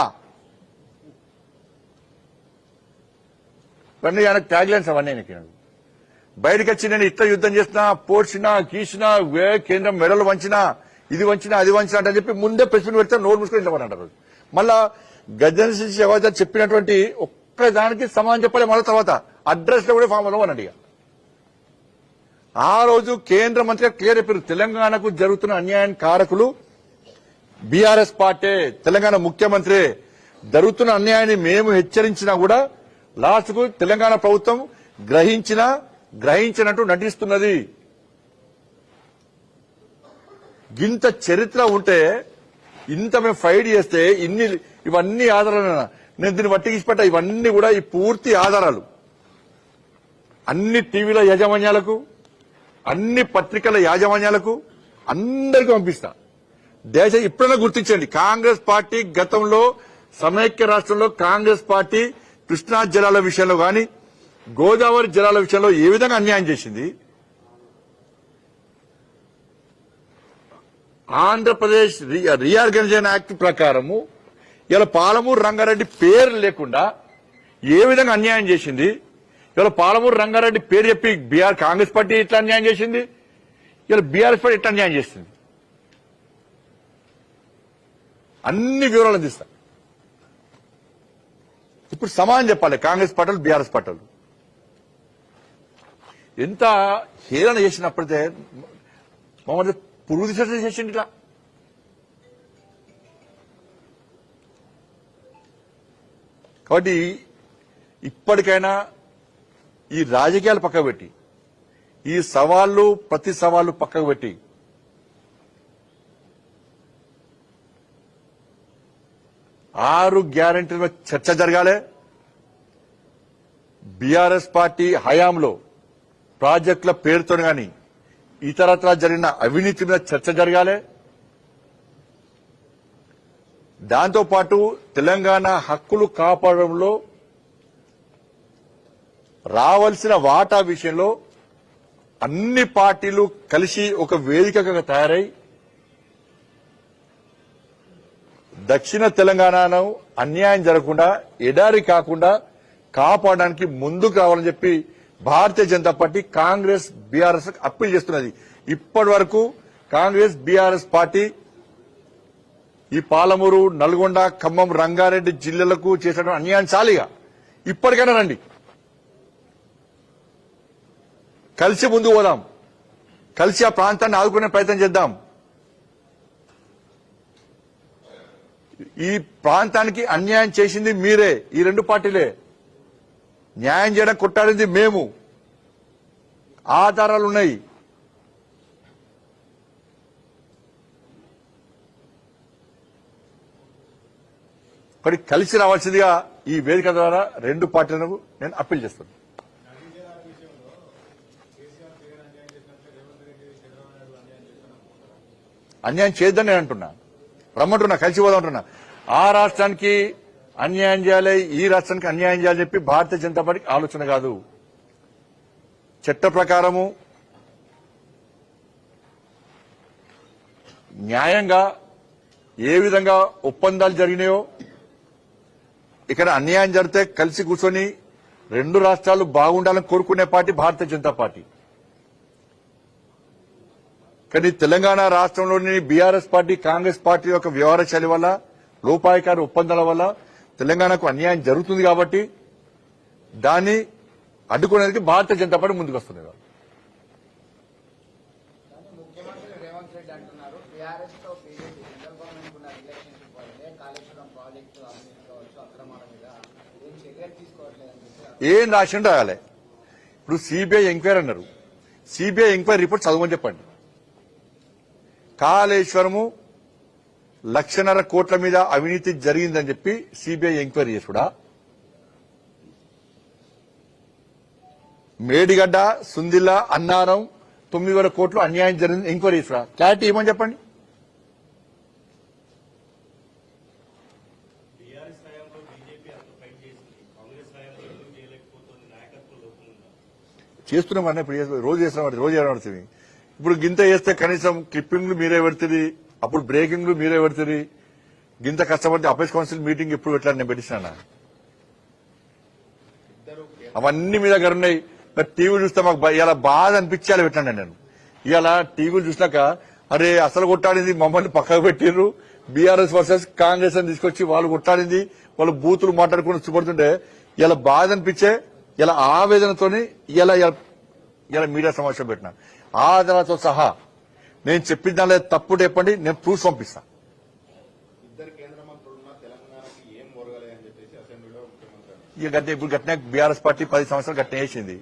ఇవన్నీ ఆయనకు ట్యాగ్ లైన్స్ అవన్నీ బయటకు వచ్చి నేను ఇట్లా యుద్ధం చేసినా, పోడ్చినా, గీసినా, కేంద్రం మెడలు వంచినా, ఇది వంచినా, అది వంచినా అంటే చెప్పి ముందే ప్రెస్ మీట్ పెడితే నోరు మూసుకొని ఇట్లా అంటారు. మళ్ళా గజన శెఖావత్ చెప్పినటువంటి ఒక్క దానికి సమాధానం చెప్పలే. మళ్ళీ తర్వాత అడ్రస్ లో కూడా ఫామ్ లో అన్నట్టు. ఆ రోజు కేంద్ర మంత్రిగా క్లియర్ చెప్పారు, తెలంగాణకు జరుగుతున్న అన్యాయం కారకులు బీఆర్ఎస్ పార్టీ, తెలంగాణ ముఖ్యమంత్రి. జరుగుతున్న అన్యాయాన్ని మేము హెచ్చరించినా కూడా లాస్ట్ కు తెలంగాణ ప్రభుత్వం గ్రహించినట్టు నటిస్తున్నది. ఇంత చరిత్ర ఉంటే, ఇంత మేము ఫైట్ చేస్తే ఇవన్నీ ఆధారాలు నేను దీన్ని బట్టి ఇచ్చిపెట్ట. ఇవన్నీ కూడా ఈ పూర్తి ఆధారాలు అన్ని టీవీల యాజమాన్యాలకు, అన్ని పత్రికల యాజమాన్యాలకు అందరికీ పంపిస్తా. ఇప్పుడైనా గుర్తించండి, కాంగ్రెస్ పార్టీ గతంలో సమైక్య రాష్ట్రంలో కాంగ్రెస్ పార్టీ కృష్ణా జలాల విషయంలో గాని, గోదావరి జలాల విషయంలో ఏ విధంగా అన్యాయం చేసింది. ఆంధ్రప్రదేశ్ రీఆర్గనైజేషన్ యాక్ట్ ప్రకారము ఇలా పాలమూరు రంగారెడ్డి పేరు లేకుండా ఏ విధంగా అన్యాయం చేసింది. ఇలా పాలమూరు రంగారెడ్డి పేరు చెప్పి కాంగ్రెస్ పార్టీ ఇట్లా అన్యాయం చేసింది, ఇలా బీఆర్ఎస్ పార్టీ ఇట్లా అన్యాయం చేసింది. అన్ని వివరాలు అందిస్తా. ఇప్పుడు సమానం చెప్పాలి, కాంగ్రెస్ పార్టీలు, బీఆర్ఎస్ పార్టీలు ఎంత హేళన చేసినప్పుడైతే మమ్మల్ని పురుగు దిశ చేసింది. ఇట్లా కాబట్టి ఇప్పటికైనా ఈ రాజకీయాలు పక్కకు పెట్టి, ఈ సవాళ్లు ప్రతి సవాళ్లు పక్కకు పెట్టి ఆరు గ్యారంటీల చర్చ జరగాలి. బీఆర్ఎస్ పార్టీ హయాంలో ప్రాజెక్టుల పేరుతో గాని ఇతరత్రా జరిగిన అవినీతి మీద చర్చ జరగాలి. దాంతోపాటు తెలంగాణ హక్కులు కాపాడడంలో రావాల్సిన వాటా విషయంలో అన్ని పార్టీలు కలిసి ఒక వేదికగా తయారై దక్షిణ తెలంగాణను అన్యాయం జరగకుండా, ఎడారి కాకుండా కాపాడడానికి ముందుకు రావాలని చెప్పి Bharatiya Janata party Congress BRS appeal చేస్తున్నది. ఇప్పటి వరకు కాంగ్రెస్ బీఆర్ఎస్ పార్టీ ఈ పాలమూరు, నల్గొండ, ఖమ్మం, రంగారెడ్డి జిల్లాలకు చేసిన అన్యాయం చాలిగా. ఇప్పటికైనా రండి, కలిసి ముందుకు పోదాం, కలిసి ఆ ప్రాంతాన్ని ఆదుకునే ప్రయత్నం చేద్దాం. ఈ ప్రాంతానికి అన్యాయం చేసింది మీరే, ఈ రెండు పార్టీలే. న్యాయం చేయడం కొట్టాడింది మేము. ఆధారాలు ఉన్నాయి. మరి కలిసి రావాల్సిందిగా ఈ వేదిక ద్వారా రెండు పార్టీలకు నేను అప్పీల్ చేస్తున్నాను. అన్యాయం చేయొద్దని నేను అంటున్నా, రమ్మంటున్నా, కలిసి పోదామంటున్నా. ఆ రాష్ట్రానికి అన్యాయం చేయాలి, ఈ రాష్ట్రానికి అన్యాయం చేయాలని చెప్పి భారతీయ జనతా పార్టీకి ఆలోచన కాదు. చట్ట ప్రకారము న్యాయంగా ఏ విధంగా ఒప్పందాలు జరిగినాయో ఇక్కడ అన్యాయం జరిగితే కలిసి కూర్చొని రెండు రాష్ట్రాలు బాగుండాలని కోరుకునే పార్టీ భారతీయ జనతా పార్టీ. కానీ తెలంగాణ రాష్ట్రంలోని బీఆర్ఎస్ పార్టీ, కాంగ్రెస్ పార్టీ యొక్క వ్యవహార శైలి వల్ల, లోపాయకారి ఒప్పందాల వల్ల తెలంగాణకు అన్యాయం జరుగుతుంది. కాబట్టి దాన్ని అడ్డుకునేందుకు భారతీయ జనతా పార్టీ ముందుకు వస్తుంది. ముఖ్యమంత్రి రేవంత్ రెడ్డి అంటున్నారు టీఆర్ఎస్ తో బీజేపీ సెంట్రల్ గవర్నమెంట్ ఉన్న రిలేషన్షిప్ వల్లే కాళేశ్వరం ప్రాజెక్టు అవినీతి కావచ్చు, అక్రమాల మీద ఏం చర్యలు తీసుకోవట్లేదని చెప్పి ఏం రాసిండు రాయాలి. ఇప్పుడు సిబిఐ ఎంక్వైరీ అన్నారు, సిబిఐ ఎంక్వైరీ రిపోర్ట్ చదవమని చెప్పండి. కాళేశ్వరము 1,50,000 కోట్ల మీద అవినీతి జరిగిందని చెప్పి సిబిఐ ఎంక్వైరీ చేసుడా? మేడిగడ్డ, సుందిల్ల, అన్నారం 9,000 కోట్లు అన్యాయం జరిగింది ఎంక్వైరీ చేసుడా? క్లారిటీ ఏమని చెప్పండి. చేస్తున్నామన్నా, ఇప్పుడు రోజు చేస్తున్నాం, రోజు ఏమడుతుంది. ఇప్పుడు గింత చేస్తే కనీసం క్లిప్పింగ్లు మీరే పెడుతుంది, అప్పుడు బ్రేకింగ్లు మీరే పెడుతుంది. గింత కష్టపడి అపేస్ కౌన్సిల్ మీటింగ్ ఎప్పుడు పెట్టాలని నేను పెట్టించాను. అవన్నీ మీ దగ్గర ఉన్నాయి. టీవీ చూస్తే మాకు ఇలా బాధ అనిపించాలి పెట్టండి. నేను ఇలా టీవీలు చూసినాక అరే అసలు కొట్టాడింది మమ్మల్ని పక్కకు పెట్టిర్రు, బీఆర్ఎస్ వర్సెస్ కాంగ్రెస్ అని తీసుకొచ్చి వాళ్ళు కొట్టాడింది, వాళ్ళు బూతులు మాట్లాడుకుని చూపడుతుంటే ఇలా బాధ అనిపించే, ఇలా ఆవేదనతోని ఇలా ఇలా మీడియా సమావేశం పెట్టినా. ఆధారాలతో సహా నేను చెప్పిన దానిలో తప్పు చెప్పండి, నేను ప్రూఫ్ పంపిస్తా. ఇక గట్టే ఇప్పుడు గట్టిన బీఆర్ఎస్ పార్టీ 10 సంవత్సరాలు గట్టిన వేసింది.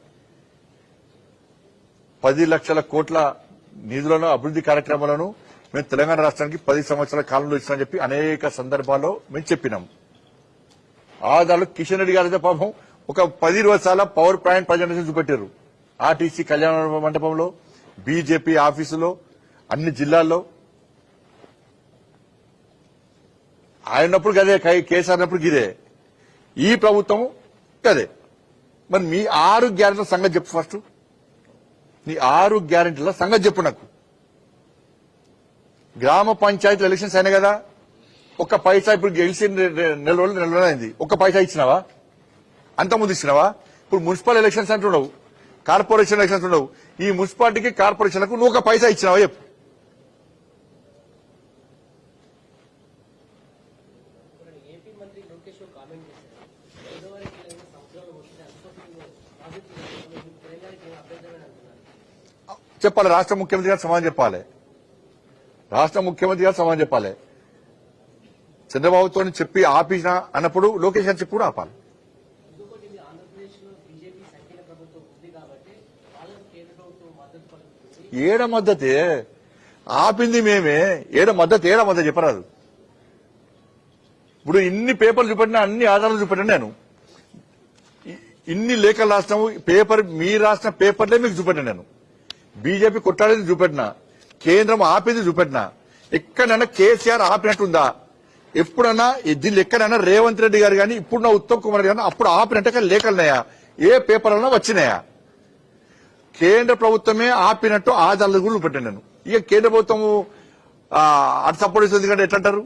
10 లక్షల కోట్ల నిధులను, అభివృద్ది కార్యక్రమాలను మేము తెలంగాణ రాష్ట్రానికి 10 సంవత్సరాల కాలంలో ఇస్తామని చెప్పి అనేక సందర్భాల్లో మేము చెప్పినాం. ఆధారాలు కిషన్ రెడ్డి గారి పాపం ఒక 10-20 సార్లు పవర్ పాయింట్ ప్రజెంటేషన్ చూపెట్టారు. ఆర్టీసీ కళ్యాణ మండపంలో, బీజేపీ ఆఫీసులో, అన్ని జిల్లాల్లో. ఆయనప్పుడు గదే, కేసీఆర్ అన్నప్పుడు గిదే, ఈ ప్రభుత్వం గదే. మరి మీ 6 గ్యారెంటీల సంగతి చెప్పు. ఫస్ట్ నీ 6 గ్యారెంటీల సంగతి చెప్పు నాకు. గ్రామ పంచాయతీ ఎలక్షన్స్ అయినాయి కదా, ఒక్క పైసా ఇప్పుడు గెలిచి నెల రోజులు అయింది, ఒక్క పైసా ఇచ్చినావా? అంతకుముందు ఇచ్చినావా? ఇప్పుడు మున్సిపల్ ఎలక్షన్స్ అంటున్నావు, కార్పొరేషన్ ఎలక్షన్స్ ఉండవు. ఈ మున్సిపాలిటీకి, కార్పొరేషన్లకు నువ్వు ఒక పైసా ఇచ్చినావా చెప్పు. చెప్పాలి, రాష్ట్ర ముఖ్యమంత్రి గారు సమాధానం చెప్పాలి. రాష్ట్ర ముఖ్యమంత్రి గారు సమాధానం చెప్పాలి. చంద్రబాబుతో చెప్పి ఆపిన అన్నప్పుడు లోకేష్ గారు చెప్పి కూడా ఆపాలి. ఏడ మద్దతే ఆపింది మేమే, ఏడ మద్దతు చెప్పరాదు. ఇప్పుడు ఇన్ని పేపర్లు చూపెట్టినా, అన్ని ఆధారాలు చూపెట్టినా, నేను ఇన్ని లేఖలు రాష్ట్రం పేపర్, మీ రాసిన పేపర్లే మీకు చూపెట్టినా. నేను బీజేపీ కొట్టాడేది చూపెట్టినా, కేంద్రం ఆపింది చూపెట్టినా. ఎక్కడైనా కేసీఆర్ ఆపినట్టుందా? ఎప్పుడన్నా దీన్ని ఎక్కడైనా రేవంత్ రెడ్డి గారు కానీ, ఇప్పుడున్న ఉత్తమ్ కుమార్ గారు అప్పుడు ఆపినట్టు లేఖలున్నాయా? ఏ పేపర్లన్నా వచ్చినాయా? కేంద్ర ప్రభుత్వమే ఆపినట్టు ఆధారాలు కూడా పెట్టాను నేను. ఇక కేంద్ర ప్రభుత్వం అటు సపోర్ట్ ఇస్తుంది కంటే ఎట్లంటారు?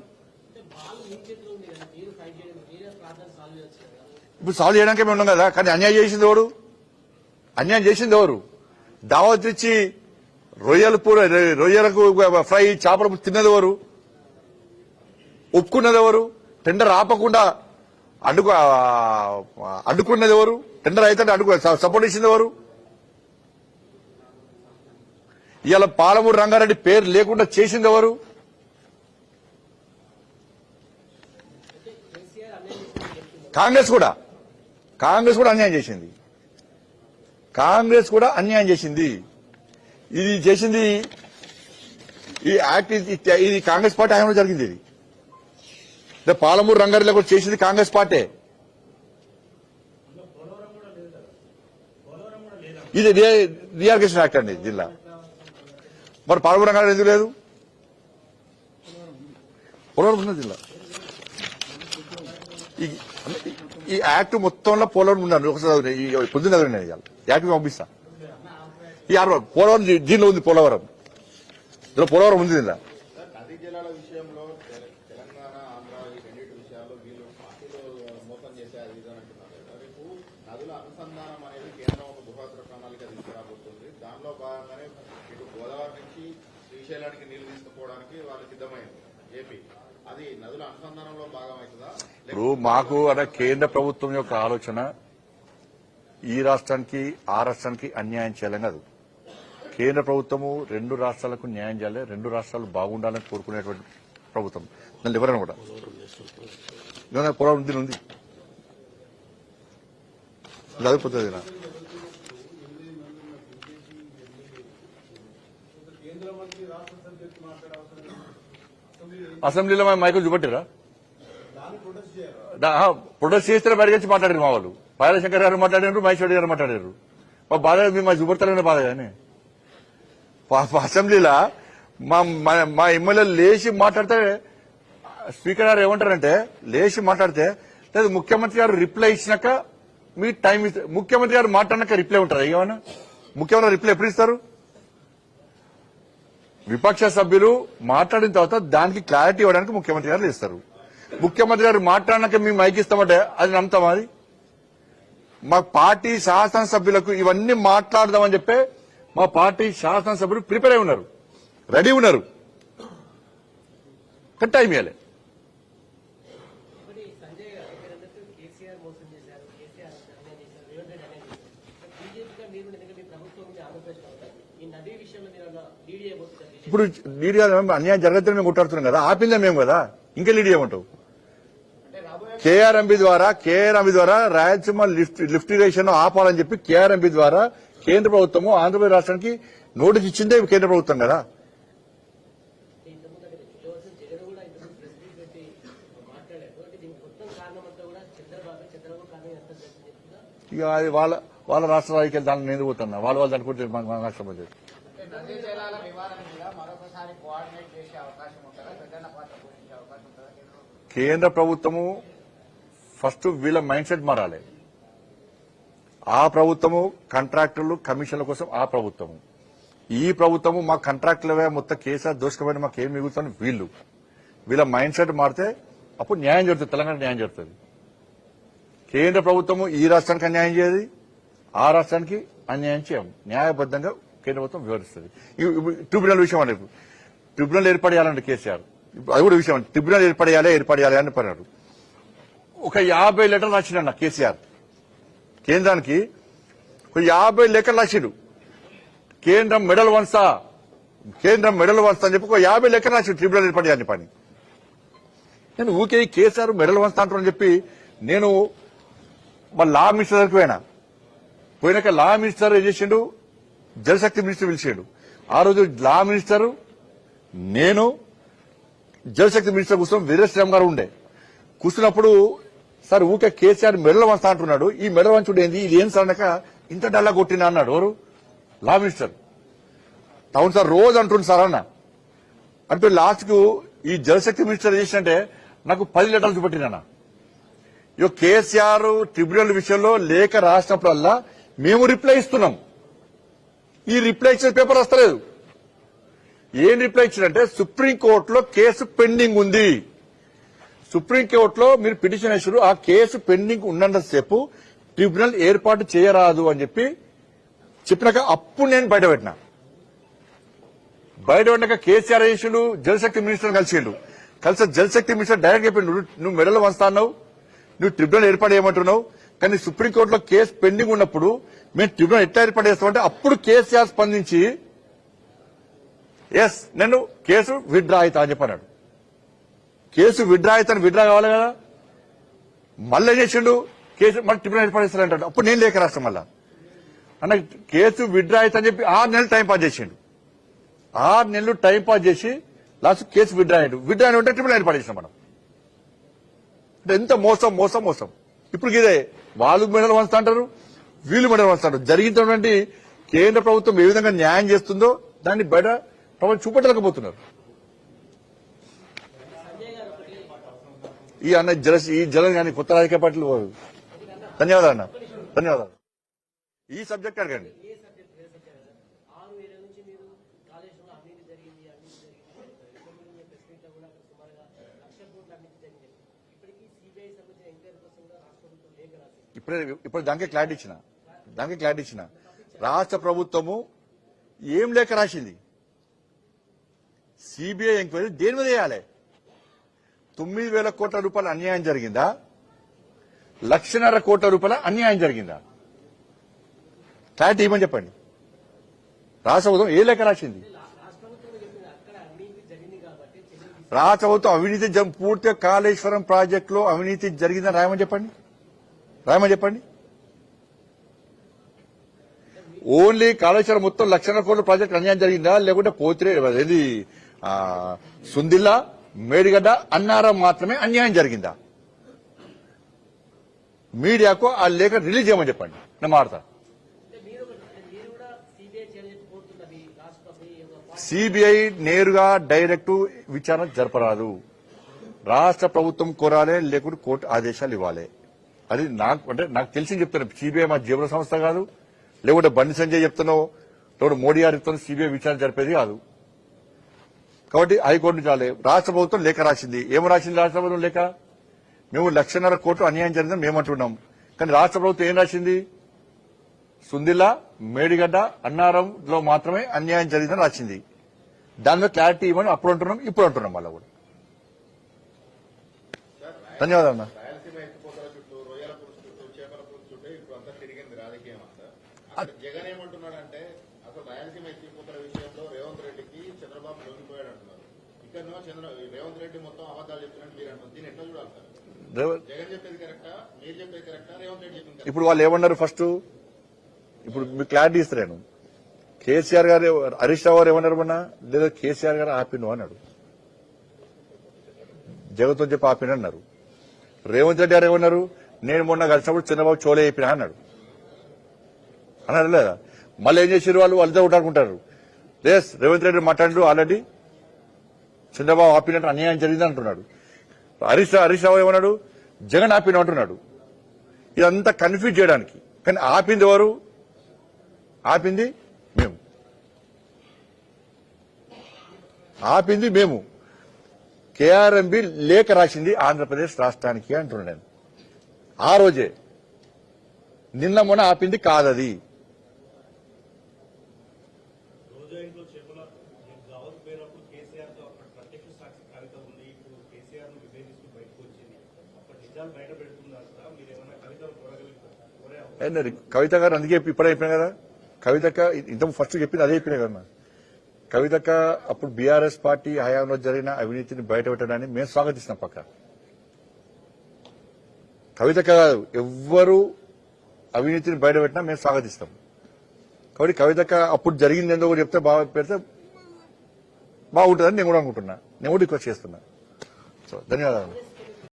ఇప్పుడు సాల్వ్ చేయడానికే మేము ఉన్నాం కదా. కానీ అన్యాయం చేసింది ఎవరు? అన్యాయం చేసింది ఎవరు? దావత్ ఇచ్చి రొయ్యలకు ఫ్రై, చేపలు తిన్నది ఎవరు? ఒప్పుకున్నది ఎవరు? టెండర్ ఆపకుండా అడ్డుకున్నది ఎవరు? టెండర్ అయితే సపోర్ట్ ఇచ్చింది ఎవరు? ఇవాళ పాలమూరు రంగారెడ్డి పేరు లేకుండా చేసింది ఎవరు? కాంగ్రెస్ కూడా అన్యాయం చేసింది. ఇది చేసింది, ఈ యాక్ట్ ఇది కాంగ్రెస్ పార్టీ హయాంలో జరిగింది. ఇది పాలమూరు రంగారెడ్డిలో కూడా చేసింది కాంగ్రెస్ పార్టీ. ఇది రీఆర్గనైజేషన్ యాక్ట్ అండి జిల్లా. మరి పాలమూరు రంగారెడ్డి ఎందుకు లేదు? పోలవరం ఉన్నది జిల్లా. ఈ యాక్ట్ మొత్తంలో పోలవరం ఉన్నాను ఒకసారి ఈ పొద్దున్న యాక్ట్ పంపిస్తా. ఈ పోలవరం దీనిలో ఉంది, పోలవరం ఇందులో పోలవరం ఉంది దీనిలో. నదీ జలాల విషయంలో తెలంగాణ ఆంధ్ర ఈ రెండింటి విషయాల్లో వీళ్ళు పార్టీలో మోసం చేసే అది ఇది అంటున్నారు. రేపు నదుల అనుసంధానం అనేది కేంద్రం ఒక బృహత్తర ప్రణాళిక తీసుకురాబోతుంది. దానిలో భాగంగానే ఇటు గోదావరి నుంచి శ్రీశైలానికి నీళ్లు తీసుకుపోవడానికి వాళ్ళు సిద్ధమైంది ఏపీ. అది నదుల అనుసంధానంలో భాగమవుతుందా? ఇప్పుడు మాకు అలా కేంద్ర ప్రభుత్వం యొక్క ఆలోచన ఈ రాష్ట్రానికి ఆ రాష్ట్రానికి అన్యాయం చేయాలని కాదు. కేంద్ర ప్రభుత్వము రెండు రాష్ట్రాలకు న్యాయం చేయాలి, రెండు రాష్ట్రాలు బాగుండాలని కోరుకునేటువంటి ప్రభుత్వం. దాన్ని ఎవరైనా కూడా పోరాటం దీని ఉంది చదివిపోతుంది. అసెంబ్లీలో మా మైకులు చూపెట్టారా? ప్రొటెస్ట్ చేస్తే బయటకు వచ్చి మాట్లాడారు మా వాళ్ళు. పాయలశంకర్ గారు మాట్లాడారు, మహేశ్వరి గారు మాట్లాడారు. మా బాధ మేము మా చూపెడతారనే బాధ కానీ అసెంబ్లీలో మా ఎమ్మెల్యేలు లేచి మాట్లాడితే స్పీకర్ గారు ఏమంటారంటే లేచి మాట్లాడితే లేదు ముఖ్యమంత్రి గారు రిప్లై ఇచ్చినాక మీ టైం ఇస్తే ముఖ్యమంత్రి గారు మాట్లాడినాక రిప్లై ఉంటారా? ఏమన్నా ముఖ్యమంత్రి రిప్లై ఎప్పుడు ఇస్తారు? విపక్ష సభ్యులు మాట్లాడిన తర్వాత దానికి క్లారిటీ ఇవ్వడానికి ముఖ్యమంత్రి గారు ఇస్తారు. ముఖ్యమంత్రి గారు మాట్లాడినాక మేము మైక్ ఇస్తామంటే అది నమ్ముతాం? అది మా పార్టీ శాసనసభ్యులకు ఇవన్నీ మాట్లాడదామని చెప్పే మా పార్టీ శాసనసభ్యులు ప్రిపేర్ అయి ఉన్నారు, రెడీ ఉన్నారు. కానీ టైం ఇవ్వాలి. ఇప్పుడు లీడ్ అన్యాయం జరగద్దని మేము కొట్టాడుతున్నాం కదా, ఆపిందా మేము కదా, ఇంకా లీడ్ చేయమంటావు? కేఆర్ఎంబీ ద్వారా రాయలసీమ లిఫ్ట్ ఇరిగేషన్ ఆపాలని చెప్పి కేఆర్ఎంబీ ద్వారా కేంద్ర ప్రభుత్వము ఆంధ్రప్రదేశ్ రాష్ట్రానికి నోటీస్ ఇచ్చిందే కేంద్ర ప్రభుత్వం కదా. ఇక అది వాళ్ళ రాష్ట్ర రాజకీయాలు దాన్ని నేను పోతున్నా, వాళ్ళు అనుకుంటే మన రాష్ట్రం నదీ జలాల నివారణ మీద మరొకసారి కోఆర్డినేట్ చేసే అవకాశం ఉంటుందా? పెద్దన్న పాత్ర పోషించే అవకాశం ఉంటుందా? కేంద్ర ప్రభుత్వము ఫస్ట్ వీళ్ళ మైండ్ సెట్ మారాలి. ఆ ప్రభుత్వము కాంట్రాక్టర్లు కమిషన్ల కోసం ఆ ప్రభుత్వము, ఈ ప్రభుత్వము మా కాంట్రాక్టులవే మొత్తం కేసీఆర్ దోషకమైన మాకు ఏం మిగులుతుంది వీళ్ళ మైండ్ సెట్ మారితే అప్పుడు న్యాయం జరుగుతుంది, తెలంగాణ న్యాయం జరుగుతుంది. కేంద్ర ప్రభుత్వము ఈ రాష్ట్రానికి అన్యాయం చేయదు, ఆ రాష్ట్రానికి అన్యాయం చేయం. న్యాయబద్దంగా కేంద్ర ప్రభుత్వం వివరిస్తుంది. ట్రిబ్యునల్ విషయం అనేది ట్రిబ్యునల్ ఏర్పడేయాలంటే కేసీఆర్ అది కూడా విషయం. ట్రిబ్యునల్ ఏర్పడేయాలి అని పడినాడు. ఒక 50 లెటర్లు రాసిండన్న కేసీఆర్ కేంద్రానికి, ఒక 50 లెక్కలు రాసిండు. కేంద్రం మెడల్ వంచా అని చెప్పి ఒక 50 లెక్కలు రాసిండు ట్రిబ్యునల్ ఏర్పడేయాలని పని. నేను ఊకే కేసీఆర్ మెడల్ వంచా అంటారని చెప్పి నేను మా లా మినిస్టర్ దగ్గరికి పోయినాక లా మినిస్టర్ ఏం చేసిండు, జలశక్తి మినిస్టర్ పిలిచాడు. ఆ రోజు లా మినిస్టర్ నేను జలశక్తి మినిస్టర్ కూర్చొని వీరేశ్వరం గారు ఉండే. కూర్చున్నప్పుడు సార్ ఊకే కేసీఆర్ మెడల్ వంచా అంటున్నాడు, ఈ మెడల్ వంచుడు ఏంది, ఇది ఏం సార్ అనక ఇంత డల్లా కొట్టినా అన్నాడు. ఎవరు? Law minister. అవును సార్ రోజు అంటుండు సార్ అన్న అంటే లాస్ట్ కు ఈ జలశక్తి మినిస్టర్ చేసినట్టే నాకు 10 లెటర్లు చూపెట్టినా. ఇక కేసీఆర్ ట్రిబ్యునల్ విషయంలో లేఖ రాసినప్పుడల్లా మేము రిప్లై ఇస్తున్నాం. ఈ రిప్లై ఇచ్చిన పేపర్ వస్తలేదు. ఏం రిప్లై ఇచ్చిందంటే సుప్రీంకోర్టులో కేసు పెండింగ్ ఉంది, సుప్రీంకోర్టులో మీరు పిటిషన్ వేసారు, ఆ కేసు పెండింగ్ ఉన్నంతసేపు ట్రిబ్యునల్ ఏర్పాటు చేయరాదు అని చెప్పినాక అప్పుడు నేను బయటపడినాక కేసీఆర్ చేసిండు, జలశక్తి మినిస్టర్ కలిసి జలశక్తి మినిస్టర్ డైరెక్ట్ చెప్పిండు, నువ్వు మెడల్ వంచుతావు, నువ్వు ట్రిబ్యునల్ ఏర్పాటు చేయమంటున్నావు, కానీ సుప్రీంకోర్టులో కేసు పెండింగ్ ఉన్నప్పుడు మేము ట్రిబ్యునల్ ఎట్లా ఏర్పాటు చేస్తామంటే అప్పుడు కేసీఆర్ స్పందించి ఎస్ నేను కేసు విత్డ్రా అవుతా అని చెప్పన్నాడు. కేసు విత్డ్రా అవుతాను, విత్డ్రా కావాలి కదా. మళ్ళీ ఏం చేసిండు, కేసు మళ్ళీ ట్రిబ్యునల్ ఏర్పాటు చేస్తారంటాడు. అప్పుడు నేను లేఖ రాష్ట్రం మళ్ళా అన్న కేసు విత్డ్రా అవుతా అని చెప్పి 6 నెలలు టైం పాస్ చేసిండు. 6 నెలలు టైం పాస్ చేసి లాస్ట్ కేసు విత్డ్రా అయ్యాడు. విత్డ్రా అయిన ఉంటే ట్రిబ్యునల్ ఏర్పాటు చేసినాం మనం. అంటే ఎంత మోసం. ఇప్పుడు ఇదే వాళ్ళు మెడల్ వంచుతా అంటారు, వీళ్ళు మెడల్ వంచుతారు. జరిగినటువంటి కేంద్ర ప్రభుత్వం ఏ విధంగా న్యాయం చేస్తుందో దాన్ని బయట ప్రభుత్వం చూపెట్టలేకపోతున్నారు. ఈ జలం కానీ కొత్త రాజకీయ పార్టీలు పోదు. ధన్యవాదాలు అన్న, ధన్యవాదాలు. ఈ సబ్జెక్ట్ అడగండి. ఇప్పుడు దానికి క్లారిటీ ఇచ్చిన రాష్ట్ర ప్రభుత్వము ఏం లేఖ రాసింది? సిబిఐ ఎంక్వైరీ దేని మీద వేయాలి? 9,000 కోట్ల రూపాయల అన్యాయం జరిగిందా? 1,50,000 కోట్ల రూపాయల అన్యాయం జరిగిందా? క్లారిటీ ఇవ్వమని చెప్పండి. రాష్ట్ర ప్రభుత్వం ఏ లేఖ రాసింది? రాష్ట్ర ప్రభుత్వం అవినీతి పూర్తిగా కాళేశ్వరం ప్రాజెక్టులో అవినీతి జరిగిందని రాయమని చెప్పండి. ఓన్లీ కాళేశ్వరం మొత్తం 1,00,000 కోట్ల ప్రాజెక్టు అన్యాయం జరిగిందా, లేకుంటే పోతిరే ఏది సుందిల్లా, మేడిగడ్డ, అన్నారం మాత్రమే అన్యాయం జరిగిందా? మీడియాకు ఆ లేఖ రిలీజ్ చేయమని చెప్పండి, నేను మాడతా. సిబిఐ నేరుగా డైరెక్ట్ విచారణ జరపరాదు. రాష్ట్ర ప్రభుత్వం కోరాలే, లేకుంటే కోర్టు ఆదేశాలు ఇవ్వాలి. అది నాకు తెలిసి చెప్తాను. సిబిఐ మా జీవన సంస్థ కాదు, లేకుంటే బండి సంజయ్ చెప్తున్నావు, లేకుంటే మోడీ గారు చెప్తాను సిబిఐ విచారణ జరిపేది కాదు. కాబట్టి హైకోర్టు చాలే. రాష్ట్ర ప్రభుత్వం లేఖ రాసింది. ఏం రాసింది రాష్ట్ర ప్రభుత్వం లేఖ? మేము 1,00,000 కోట్లు అన్యాయం జరిగిందని మేము అంటున్నాం. కానీ రాష్ట్ర ప్రభుత్వం ఏం రాసింది? సుందిల్లా, మేడిగడ్డ, అన్నారంలో మాత్రమే అన్యాయం జరిగిందని రాసింది. దానిలో క్లారిటీ ఇవ్వని అప్పుడు అంటున్నాం, ఇప్పుడు అంటున్నాం మళ్ళా కూడా. ధన్యవాదాలు అన్న. రాయలసీమ ఎత్తిపోతల చుట్టూ, రొయ్యల పులుసు చుట్టూ, చేపల పులుసు చుట్టూ ఇప్పుడు అంతా తిరిగింది రాజకీయం అంతా. జగన్ ఏమంటున్నాడంటే అసలు రాయలసీమ ఎత్తిపోతల విషయంలో రేవంత్ రెడ్డికి చంద్రబాబు లొంగిపోయాడు అంటున్నారు. ఇక్కడనో రేవంత్ రెడ్డి మొత్తం అబద్దాలు చెప్తున్నట్టు మీరు అంటున్నారు. దీన్ని ఎట్లా చూడాలి సార్? జగన్ చెప్పేది కరెక్టా, మీరు చెప్పేది కరెక్టా, రేవంత్ రెడ్డి చెప్పింది? ఇప్పుడు వాళ్ళు ఏమన్నారు? ఫస్ట్ ఇప్పుడు మీకు క్లారిటీ ఇస్తాను. కేసీఆర్ గారు, హరీష్ రావు గారు ఏమన్నారు మొన్న? లేదా కేసీఆర్ గారు ఆపిండు అన్నాడు, జగన్తో చెప్పి ఆపిండు అన్నారు. రేవంత్ రెడ్డి గారు ఏమన్నారు? నేను మొన్న కలిసినప్పుడు చంద్రబాబు చోలే అయిపోయినా అన్నాడు లేదా? మళ్ళీ ఏం చేసారు వాళ్ళు? వాళ్ళతో ఉంటాడుకుంటారు. లేస్ రేవంత్ రెడ్డి మాట్లాడు ఆల్రెడీ చంద్రబాబు ఆపినట్టు అన్యాయం జరిగింది అంటున్నాడు. హరీష్ రావు ఏమన్నాడు? జగన్ ఆపిన అంటున్నాడు. ఇదంతా కన్ఫ్యూజ్ చేయడానికి. కానీ ఆపింది ఎవరు? ఆపింది మేము. కేఆర్ఎంబి లేఖ రాసింది ఆంధ్రప్రదేశ్ రాష్ట్రానికి అంటున్నాను నేను. ఆ రోజే, నిన్న మొన్న ఆపింది కాదది. కవిత గారు అందుకే ఇప్పుడే చెప్పినా కదా. కవితక్క ఇంత ఫస్ట్ చెప్పింది అదే చెప్పినా కదా. కవితక్క అప్పుడు బీఆర్ఎస్ పార్టీ హయాంలో జరిగిన అవినీతిని బయటపెట్టడాన్ని మేము స్వాగతిస్తున్నాం. పక్క కవితక్క కాదు, ఎవ్వరు అవినీతిని బయటపెట్టినా మేము స్వాగతిస్తాం. కాబట్టి కవితక్క అప్పుడు జరిగింది ఏందో కూడా చెప్తే పెడితే బాగుంటుందని నేను కూడా అనుకుంటున్నా. నేను కూడా రిక్వెస్ట్ చేస్తున్నా. సో ధన్యవాదాలు.